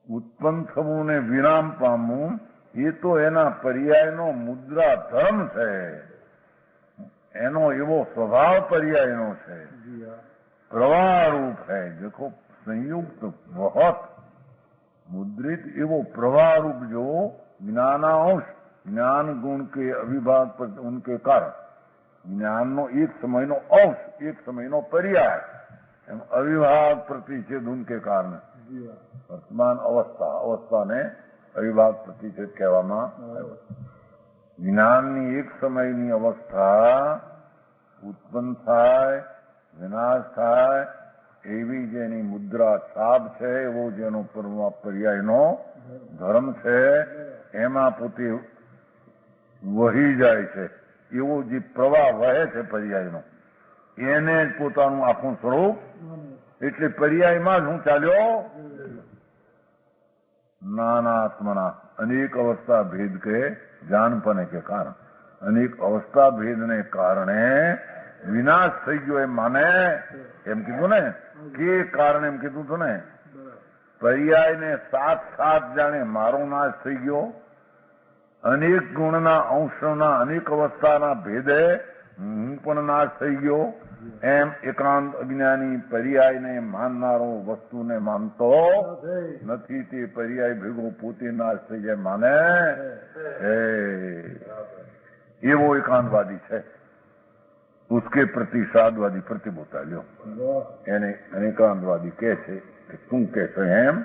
ઉત્પન્ન થવું ને વિરામ પામવું એ તો એના પર્યાયનો મુદ્રા ધર્મ છે. એનો એવો સ્વભાવ પર્યાયનો છે, પ્રવાહ રૂપ है. देखो संयुक्त बहुत मुद्रित एवो प्रवाह रूप जो ज्ञानांश, ज्ञान गुण के अविभाग पर उनके कारण ज्ञान नो एक समय नो अंश, एक समय नो पर्याय एम अविभाग प्रतिषेध उनके कारण वर्तमान अवस्था ने अविभाग प्रतिषेध कहेवामां આવ્યો. જ્ઞાનની એક સમયની અવસ્થા ઉત્પન્ન થાય, વિનાશ થાય, એવી જેની મુદ્રા છાપ છે, એવો જેનો પર્યાયનો ધર્મ છે, એમાં પોતે વહી જાય છે. એવો જે પ્રવાહ વહે છે પર્યાયનો, એને જ પોતાનું આખું સ્વરૂપ. એટલે પર્યાયમાં જ હું ચાલ્યો નાનાત્મના અનેક અવસ્થા ભેદ કે જાનપને કે કારણ, અનેક અવસ્થા ભેદને કારણે વિનાશ થઈ ગયો એમ માને. એમ કીધું ને કે કારણ એમ કીધું હતું ને, પર્યાયને સાત જાણે મારો નાશ થઈ ગયો. અનેક ગુણના અંશોના અનેક અવસ્થાના ભેદે હું પણ નાશ થઈ ગયો. એમ એકાંત અજ્ઞાની પર્યાયને માનનારો વસ્તુને માનતો નથી. તે પર્યાય ભેગો પોતે નાશ થઈ જાય માને એવો એકાંતવાદી છે. उसके प्रति साधवादी प्रतिभूता लो એને એકાંતવાદી કહે છે કે તું કહેશો એમ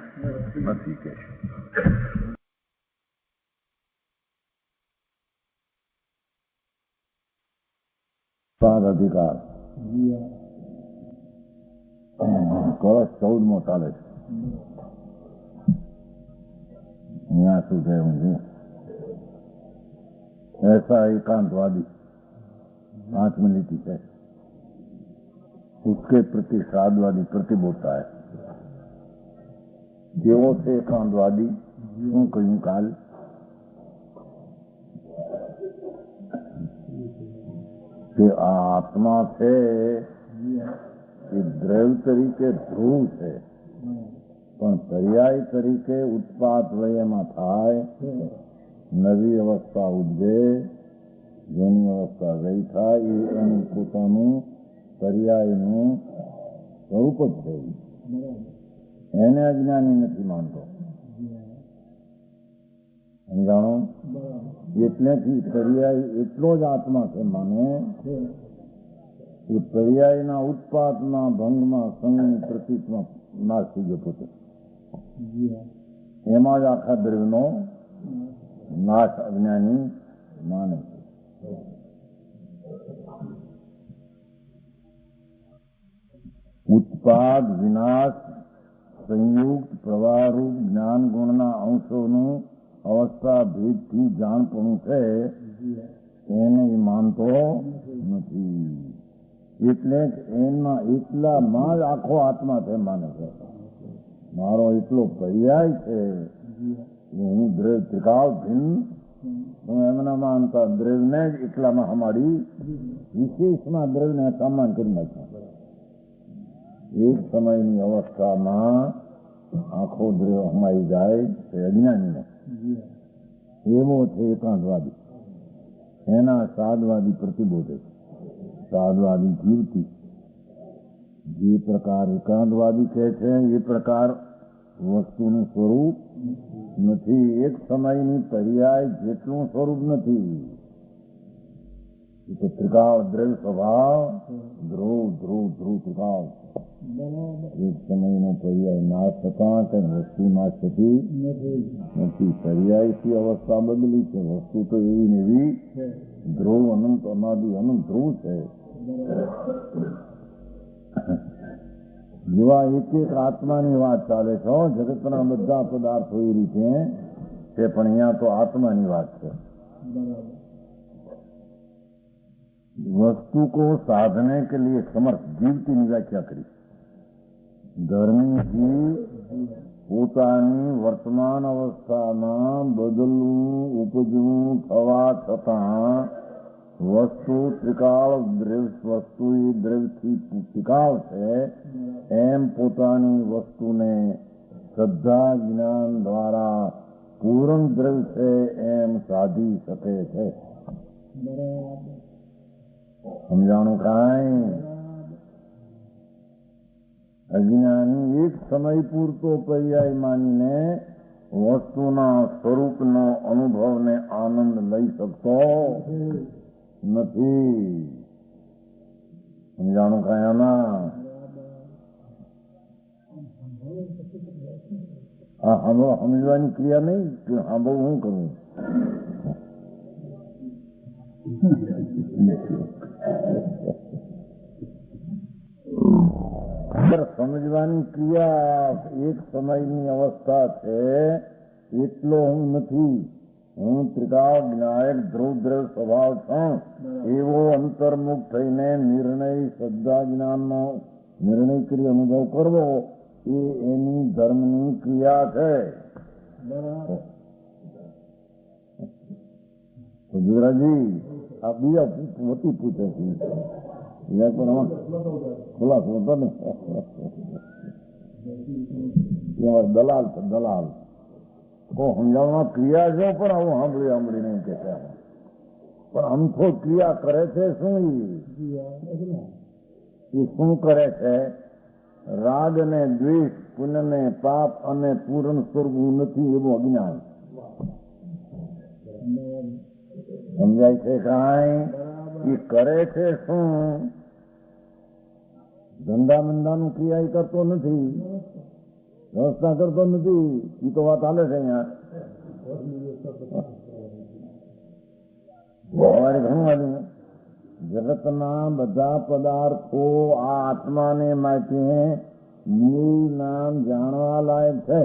નથી કહેશો. સાદ અધિકાર કળશ 14મો ચાલે છે. यहाँ શું છે હું ऐसा एकांतवादी 5 मिनट है, उसके प्रति साधवादी प्रतिबोधता है. જેવો છે એકાંતવાદી, શું કહ્યું કાલ? કે આ આત્મા છે એ દ્રવ્ય તરીકે ધ્રુવ છે, પણ પર્યાય તરીકે ઉત્પાદ વયમાં થાય, નવી અવસ્થા ઉદ્ભે, જેની અવસ્થા વહી થાય એ એનું પોતાનું પર્યાયનું સ્વરૂપ જ છે. એને અજ્ઞાની નથી માનતો. સમજાણો? એટલેથી પર્યાય એટલો જ આત્મા છે માને એ પર્યાયના ઉત્પાદમાં, ભંગમાં, સંગની પ્રતીકમાં નાશ થઈ ગયો પોતે. એમાં જ આખા દ્રવ્યનો નાશ અજ્ઞાની માને છે. ઉત્પાદ વિનાશ સંયુક્ત પ્રવાહરૂપ જ્ઞાન ગુણના અંશોનું અવસ્થા ભેદથી જાણપણું છે એને માનતો નથી. એટલે એમાં એટલામાં જ આખો આત્મા છે માને છે. મારો એટલો પર્યાય છે હું દ્રવ્ય ત્રિકાળ ભિન્ન હું એમના માનતા દ્રવ્યને જ એટલામાં અમારી વિશેષમાં દ્રવ્યને સામાન કરી નાખ્યા. એક સમયની અવસ્થામાં આખો દ્રવ્ય હમાઈ જાય તે અજ્ઞાનીને એવો છે એકાંતવાદી. એના સાધવાદી પ્રતિબોધે છે. સાધવાદી કીર્તિ જે પ્રકાર એકાંતવાદી કહે છે એ પ્રકાર વસ્તુનું સ્વરૂપ નથી. એક સમયની પર્યાય જેટલું સ્વરૂપ નથી. ત્રિકાળ દ્રવ્ય સ્વભાવ ધ્રુવ ધ્રુવ ધ્રુવ ત્રિકાળ. એક સમયનો પર્યાય નાશ થતા કઈ વસ્તુ નાશ થતી નથી. પર્યાયથી અવસ્થા બદલી છે. વસ્તુ તો એવી ને એવી ધ્રુવ અનંત અનાદિ અનંત ધ્રુવ છે. જેવા એક એક આત્માની વાત ચાલે છે. જગતના બધા પદાર્થો એ રીતે છે પણ અહીંયા તો આત્માની વાત છે. वस्तु को साधने के लिए समर्थ जीव की व्याख्या करी. धर्मी जीव પોતાની વર્તમાન અવસ્થામાં બદલવું ઉપજવું થવા છતાં વસ્તુ ત્રિકાળ વસ્તુ એ દ્રવ્યથી ત્રિકાળ છે એમ પોતાની વસ્તુને શ્રદ્ધા જ્ઞાન દ્વારા પૂર્ણ દ્રવ્ય છે એમ સાધી શકે છે. સમજાણું કાંઈ? અજ્ઞાની એક સમય પૂરતો પર્યાય માનીને વસ્તુના સ્વરૂપનો અનુભવને આનંદ લઈ શકતો નથી. સમજાણું કાંઈ? આમાં સમજવાની ક્રિયા નહીં કે સાંભળવું હું કરું. સમજવાની ક્રિયા એક સમયની અવસ્થા છે એટલો હું નથી. હું ત્રિકાળ જ્ઞાયક ધ્રુવ દ્રવ્ય સ્વભાવ છું એવો અંતર્મુખ થઈને નિર્ણય શ્રદ્ધા જ્ઞાનનો નિર્ણય કરી અનુભવ કરવો એ એની ધર્મની ક્રિયા છે. ગુજરાતી આ બીજા વતી પૂછે છે ખુલાસો હતો ને દલાલ છે. દલાલ સમજાવવા ક્રિયા છે પણ આવું સાંભળી નહીં કે પણ અમથો ક્રિયા કરે છે. શું એ શું કરે છે? રાગ અને દ્વેષ પુણ્ય ને પાપ અને પૂર્ણ સ્વર્ગ નથી એવું અજ્ઞાન. સમજાય છે કાંઈ? એ કરે છે શું? ધંધા મંદાનું ક્રિયા એ કરતો નથી, વ્યવસ્થા કરતો નથી. એ તો વાત હાલે છે અહીંયા. ઘણું આવ્યું. જગતના બધા પદાર્થો આ આત્માને માટે નામ જાણવા લાયક છે.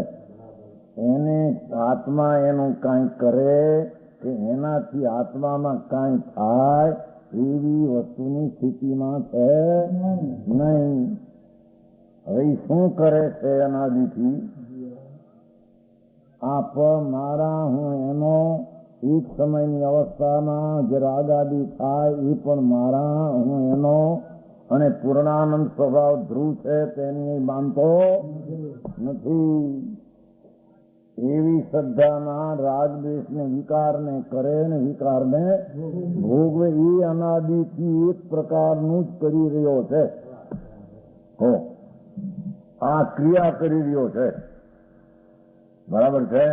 એને આત્મા એનું કાંઈ કરે કે એનાથી આત્મામાં કાંઈ થાય એવી વસ્તુની સ્થિતિમાં છે નહીં. હવે શું કરે છે? અનાદિથી આપ મારા હું એનો એક સમયની અવસ્થામાં જે રાગાદિ થાય એ પણ મારા હું એનો અને પૂર્ણાનંદ સ્વભાવ ધ્રુવ છે તેની માનતો નથી. એવી શ્રદ્ધામાં રાગ દ્વેષને વિકારને કરે ને વિકારને ભોગવે એ અનાદિથી એક પ્રકારનું જ કરી રહ્યો છે. આ ક્રિયા કરી રહ્યો છે. બરાબર છે?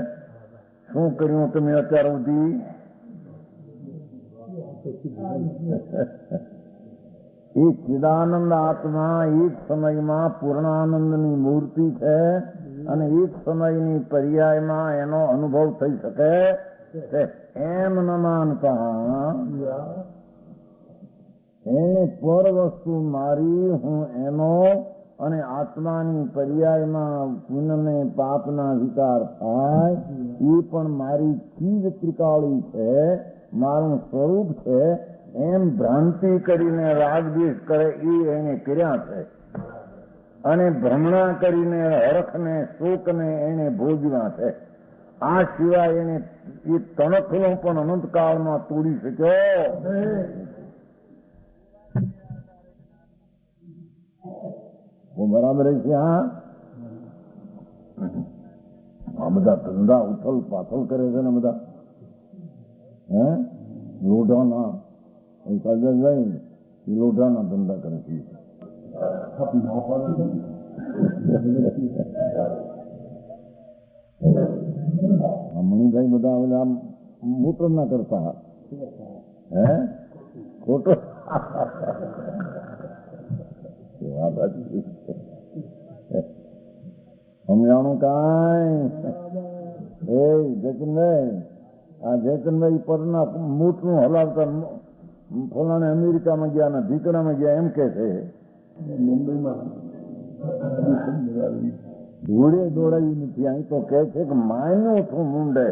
શું કર્યું તમે અત્યાર સુધી? એ ચિદાનંદ આત્મા એક સમયમાં પૂર્ણાનંદની મૂર્તિ છે અને એક સમયની પર્યાયમાં એનો અનુભવ થઈ શકે એમ ન માનતા એને પર વસ્તુ મારી હું એનો અને આત્માની પર્યાયમાં પુણ્યને પાપના વિકાર થાય એ પણ મારી ચીજ ત્રિકાળી છે, મારું સ્વરૂપ છે એમ ભ્રાંતિ કરીને રાગદ્વેષ કરે એ એને કર્યા છે. અને ભ્રમણા કરીને હરખને શોકને એને ભોગવ્યા છે. આ સિવાય એને એ તણખલો પણ અનંતકાળમાં તોડી શક્યો. બરાબર છે. આ બધા ધંધા ઉથલ પાથલ કરે છે ને બધા લોઢાના લોઢાના ધંધા કરે છે. મણિભાઈ બધા બધા મૂત્ર ના કરતા ખોટો સમજાણું કાંઈ એ જતનભાઈ, આ જતનભાઈ પરના મૂઠનું હલાવતા ફલાણે અમેરિકામાં ગયા ને દીકરામાં ગયા એમ કે છે. મુંબઈમાં ધૂળે દોડાવી નથી. અહીં તો કે છે કે માન્યું છું મુંડે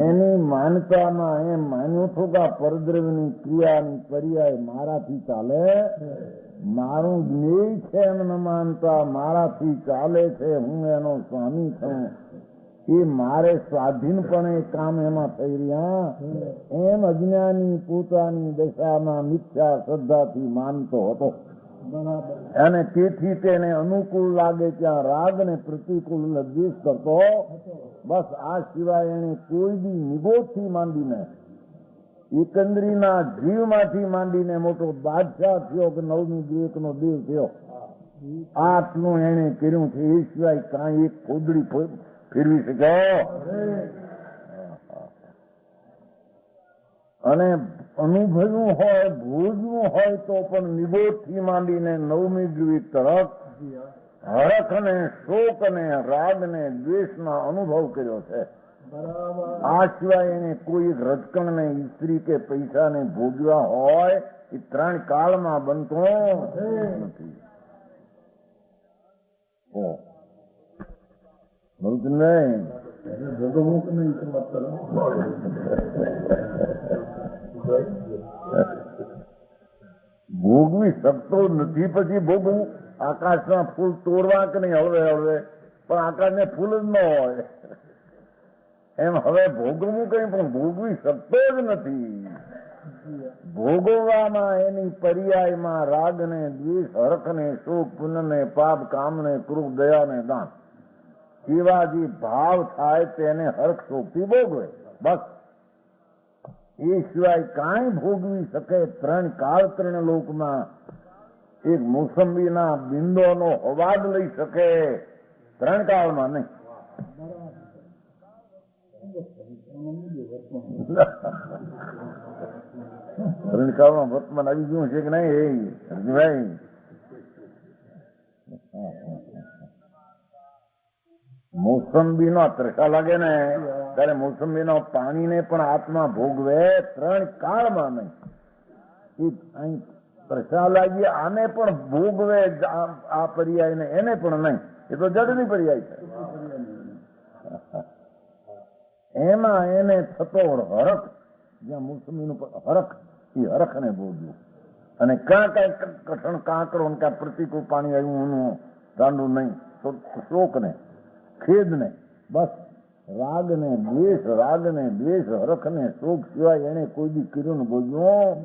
એની માનતામાં એમ માન્યું છું કે આ પરદ્રવ્યની ક્રિયાની પર્યાય મારાથી ચાલે, મારું જ્ઞેય છે એમ ન માનતા મારાથી ચાલે છે, હું એનો સ્વામી છું, એ મારે સ્વાધીનપણે કામ એમાં થઈ રહ્યા એમ અજ્ઞાની પોતાની દશામાં મિથ્યા શ્રદ્ધાથી માનતો હતો. અને તેથી તેને અનુકૂળ લાગે ત્યાં રાગ ને પ્રતિકૂળ દ્વેષ કરતો. બસ આ સિવાય એને કોઈ બી નિબોધથી માંડીને એકંદરીના જીવમાંથી માંડીને મોટો બાદશાહ થયો કે નવમી વિવેકનો દેવ થયો, આટલું એને કર્યું છે. એ સિવાય કાંઈ એક કોદડી ફેરવી શક્યો. અને અનુભવ્યું હોય ભોજવું હોય તો પણ નિબોધથી માંડીને નવમી દ્વિક તરફ હરખ ને શોક ને રાગ ને દ્વેષના અનુભવ કર્યો છે. આ સિવાય એને કોઈ રજકણ ને સ્ત્રી કે પૈસા ને ભોગવ્યા હોય એ ત્રણ કાળમાં બનતો નથી. ભોગવી શકતો નથી પછી ભોગવું. આકાશના ફૂલ તોડવા કે નહીં હળવે હળવે, પણ આકાશને ફૂલ જ ન હોય એમ હવે ભોગવવું કઈ પણ ભોગવી શકતો જ નથી. ભોગવવામાં એની પર્યાયમાં રાગ ને દ્વેષ હરખ ને શોક પુણ્ય ને પાપ કામ ને ક્રોધ દયા ને દાન એવા જે ભાવ થાય તેને હરખ શોકથી ભોગવે. બસ એ સિવાય કાંઈ ભોગવી શકે ત્રણ કાળ ત્રણ લોકમાં એક મોસંબીના બિંદોનો અવાજ લઈ શકે ત્રણ કાળમાં નહીં. ત્રણ કાળમાં વર્તમાન આવી ગયું છે કે નહીં ભાઈ? મોસંબી નો તરસા લાગે ને ત્યારે મોસંબી નો પાણીને પણ આત્મા ભોગવે ત્રણ કાળમાં નહીં. તરસા લાગી આને પણ ભોગવે આ પર્યાય ને એને પણ નહીં. એ તો જડની પર્યાય છે. એમાં એને થતો હરખ જ્યાં મોસંબી નું હરખ એ હરખ ને ભોગવ્યું. અને ક્યાં કઈ કઠણ કાંકરો ક્યાં પ્રતિકૂળ પાણી આવ્યું એનું ગાંડું નહીં. શોક ને ખેદ ને બસ રાગ ને દ્વેષ હરખ ને શોક સિવાય એને કોઈ બી કર્યું ને ભોગ્યું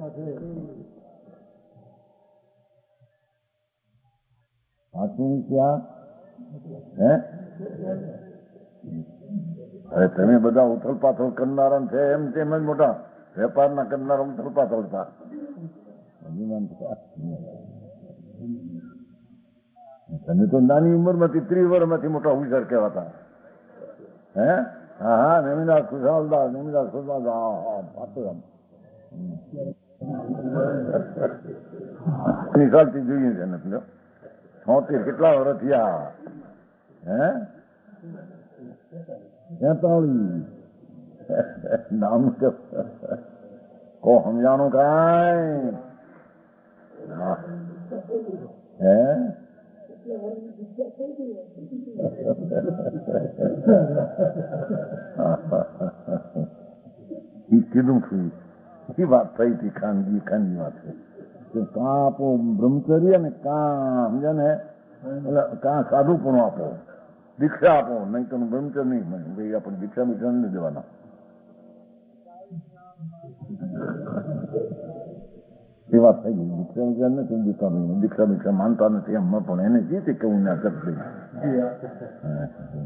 ક્યાં હે? હવે તમે બધા ઉથલ પાથલ કરનારા છે એમ તેમ જ મોટા વેપારના કરનારા ઉથલ પાથલ હતા. તમે તો નાની ઉંમરમાંથી 30 વર્ષમાંથી મોટા હુશાર કહેવાતા. હે? હા હા નમીદાસ ખુશાલદાસ નમીદાસ ખુશાલદાસ નિશાલથી જોઈએ છે ને 76 કેટલા વર્ષ થયા? હે 43 નામ કહો સમજાણું કાંઈ? હા. હે ઈ કીધું છું એ વાત થઈ હતી ખાનગી વાત છે કે કાં આપો બ્રહ્મચર્ય ને કાં સમજે ને એટલે કાં સાધુપણું આપો, દીક્ષા આપો, નહીં તો બ્રહ્મચર્ય નહીં મળે. ભાઈ આપણે દીક્ષા બીક્ષા નથી દેવાના. એ વાત થઈ ગઈ. દીક્ષા નથી દીક્ષા નહીં, દીક્ષા બીક્ષા માનતા નથી એમ પણ એને જે તે કેવું ના કરતી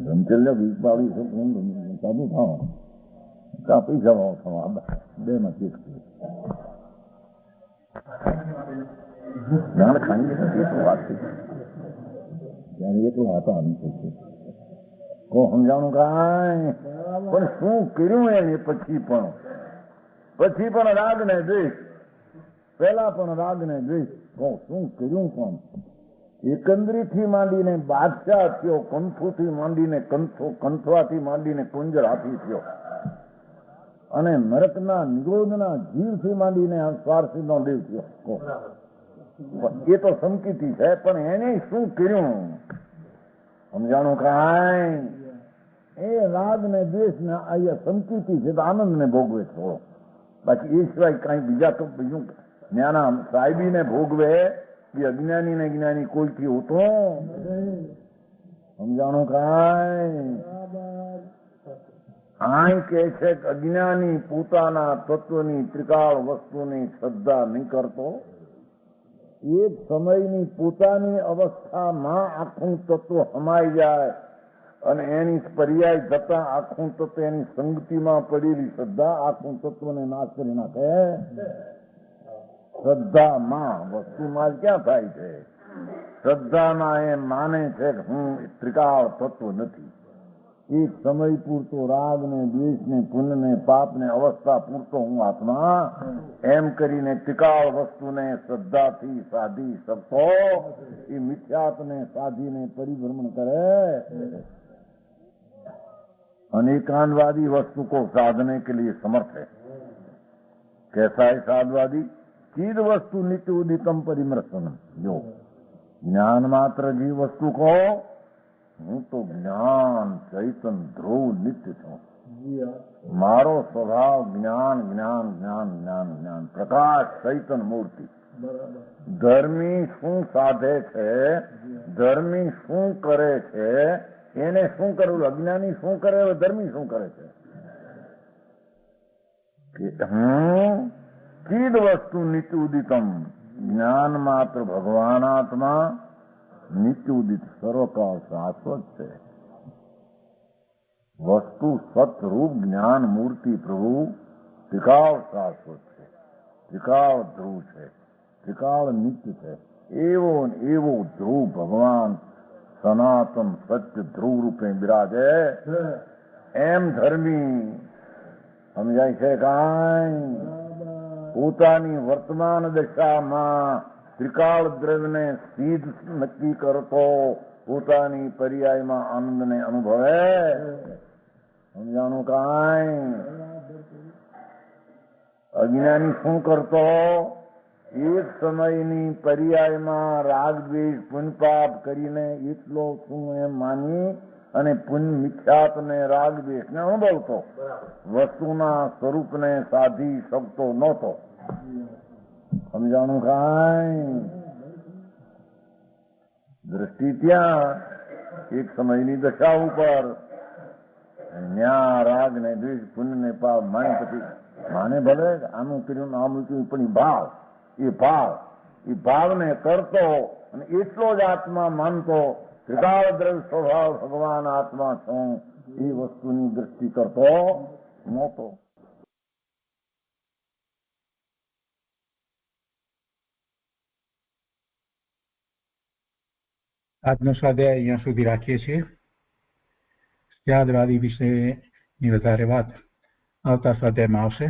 બ્રહ્મચર્ય વીસ બાવીસ સાધુ થાવ કાં પૈસા ભાવ થવા બે માં ચેક જાણ ખાંડી નથી તો વાત થઈ ત્યારે એટલા હતા કો સમજાણું કાંઈ પણ શું કર્યું એને પછી પણ રાગ ને દ્વેષ, પહેલા પણ રાગ ને દ્વેષ, કહો શું કર્યું પણ એકંદરી થી માંડીને બાદશાહ થયો, કંથુથી માંડીને કંથવાથી માંડીને કુંજર હાથી થયો, અને નરકના નિરોધના જીવથી માંડીને સ્વાર્થી નો દેવ થયો. એ તો સંકિતિ છે, પણ એને શું કર્યું સમજાણું કાંઈ? એ રાગ ને દ્વેષ ને અહીંયા સંકિતિ છે તો આનંદ ને ભોગવે થોડો, બાકી એ સિવાય કાંઈ બીજા તો બીજું જ્ઞાના સાહેબી ને ભોગવે એ અજ્ઞાની ને જ્ઞાની કોઈથી હોતો સમજાણું કાંઈ? આય કે છે કે અજ્ઞાની પોતાના તત્વની ત્રિકાળ વસ્તુની શ્રદ્ધા નહીં કરતો, એક સમયની પોતાની અવસ્થામાં આખું તત્વ સમાઈ જાય અને એની પર્યાય જતા આખું તત્વ એની સંગતિમાં પડેલી શ્રદ્ધા આખું તત્વને નાશ કરી નાખે. શ્રદ્ધામાં વસ્તુમાં ક્યાં થાય છે? શ્રદ્ધામાં એ માને છે કે હું ત્રિકાળ તત્વ નથી. એક સમય પૂરતો રાગ ને દ્વેષ ને પુણ્ય ને પાપ ને અવસ્થા પૂરતો હું આત્મા એમ કરીને ત્રિકાળ વસ્તુને શ્રદ્ધાથી સાધી શકતો એ મિથ્યાત્વને સાધીને પરિભ્રમણ કરે. अनेकानवादी वस्तु को साधने के लिए समर्थ है. कैसा है साधवादी? चीद वस्तु नित्य उदितम परिमर्शनम. जो ज्ञान मात्र जी वस्तु को હું તો જ્ઞાન ચૈતન ધ્રુવ નિત્ય છું. મારો સ્વભાવ જ્ઞાન જ્ઞાન જ્ઞાન જ્ઞાન જ્ઞાન પ્રકાશ ચૈતન મૂર્તિ. ધર્મી શું સાધે છે, ધર્મી શું કરે છે, એને શું કરવું? અજ્ઞાની શું કરે, ધર્મી શું કરે છે? કે હું ચીદ વસ્તુ નિત્ય ઉદિતમ, જ્ઞાન માત્ર ભગવાનાત્મા નિત્ય ઉદિત સર્વકાળ શાશ્વત છે. વસ્તુ સતરૂપ જ્ઞાન મૂર્તિ પ્રભુ ત્રિકાળ શાશ્વત છે, ત્રિકાળ ધ્રુવ છે, ત્રિકાળ નિત્ય છે. એવો એવો ધ્રુવ ભગવાન સનાતન સત્ય ધ્રુવ રૂપે બિરાજે. એમ ધર્મી સમજાય છે કાંઈ? પોતાની વર્તમાન દશામાં ત્રિકાળ દ્રવ્યને સીધ નક્કી કરતો પોતાની પર્યાયમાં આનંદને અનુભવે. સમજાણું કાંઈ? અજ્ઞાની શું કરતો? એક સમયની પર્યાયમાં રાગ દ્વેષ પુણ્ય પાપ કરીને એટલો શું એમ માની અને પુણ્ય મિથ્યાત્વને રાગ દ્વેષને અનુભવતો, વસ્તુના સ્વરૂપને સાધી શકતો નહોતો. સમજાણું કાંઈ? દ્રષ્ટિ ત્યાં એક સમયની દશા ઉપર ન્યા રાગ ને દ્વેષ પુણ્ય ને પાપ માને, પછી માને ભલે આનું કર્યું આમ કર્યું, પણ એ ભાવને કરતો અને એટલો જ આત્મા માનતો. ત્રિકાળ દ્રવ્ય સ્વભાવ ભગવાન આત્મા છું એ વસ્તુની દ્રષ્ટિ કરતો નહોતો. આજનો સ્વાધ્યાય અહીંયા સુધી રાખીએ છીએ. ત્યાગવાદી વિશેની વધારે વાત આવતા સ્વાધ્યાયમાં આવશે.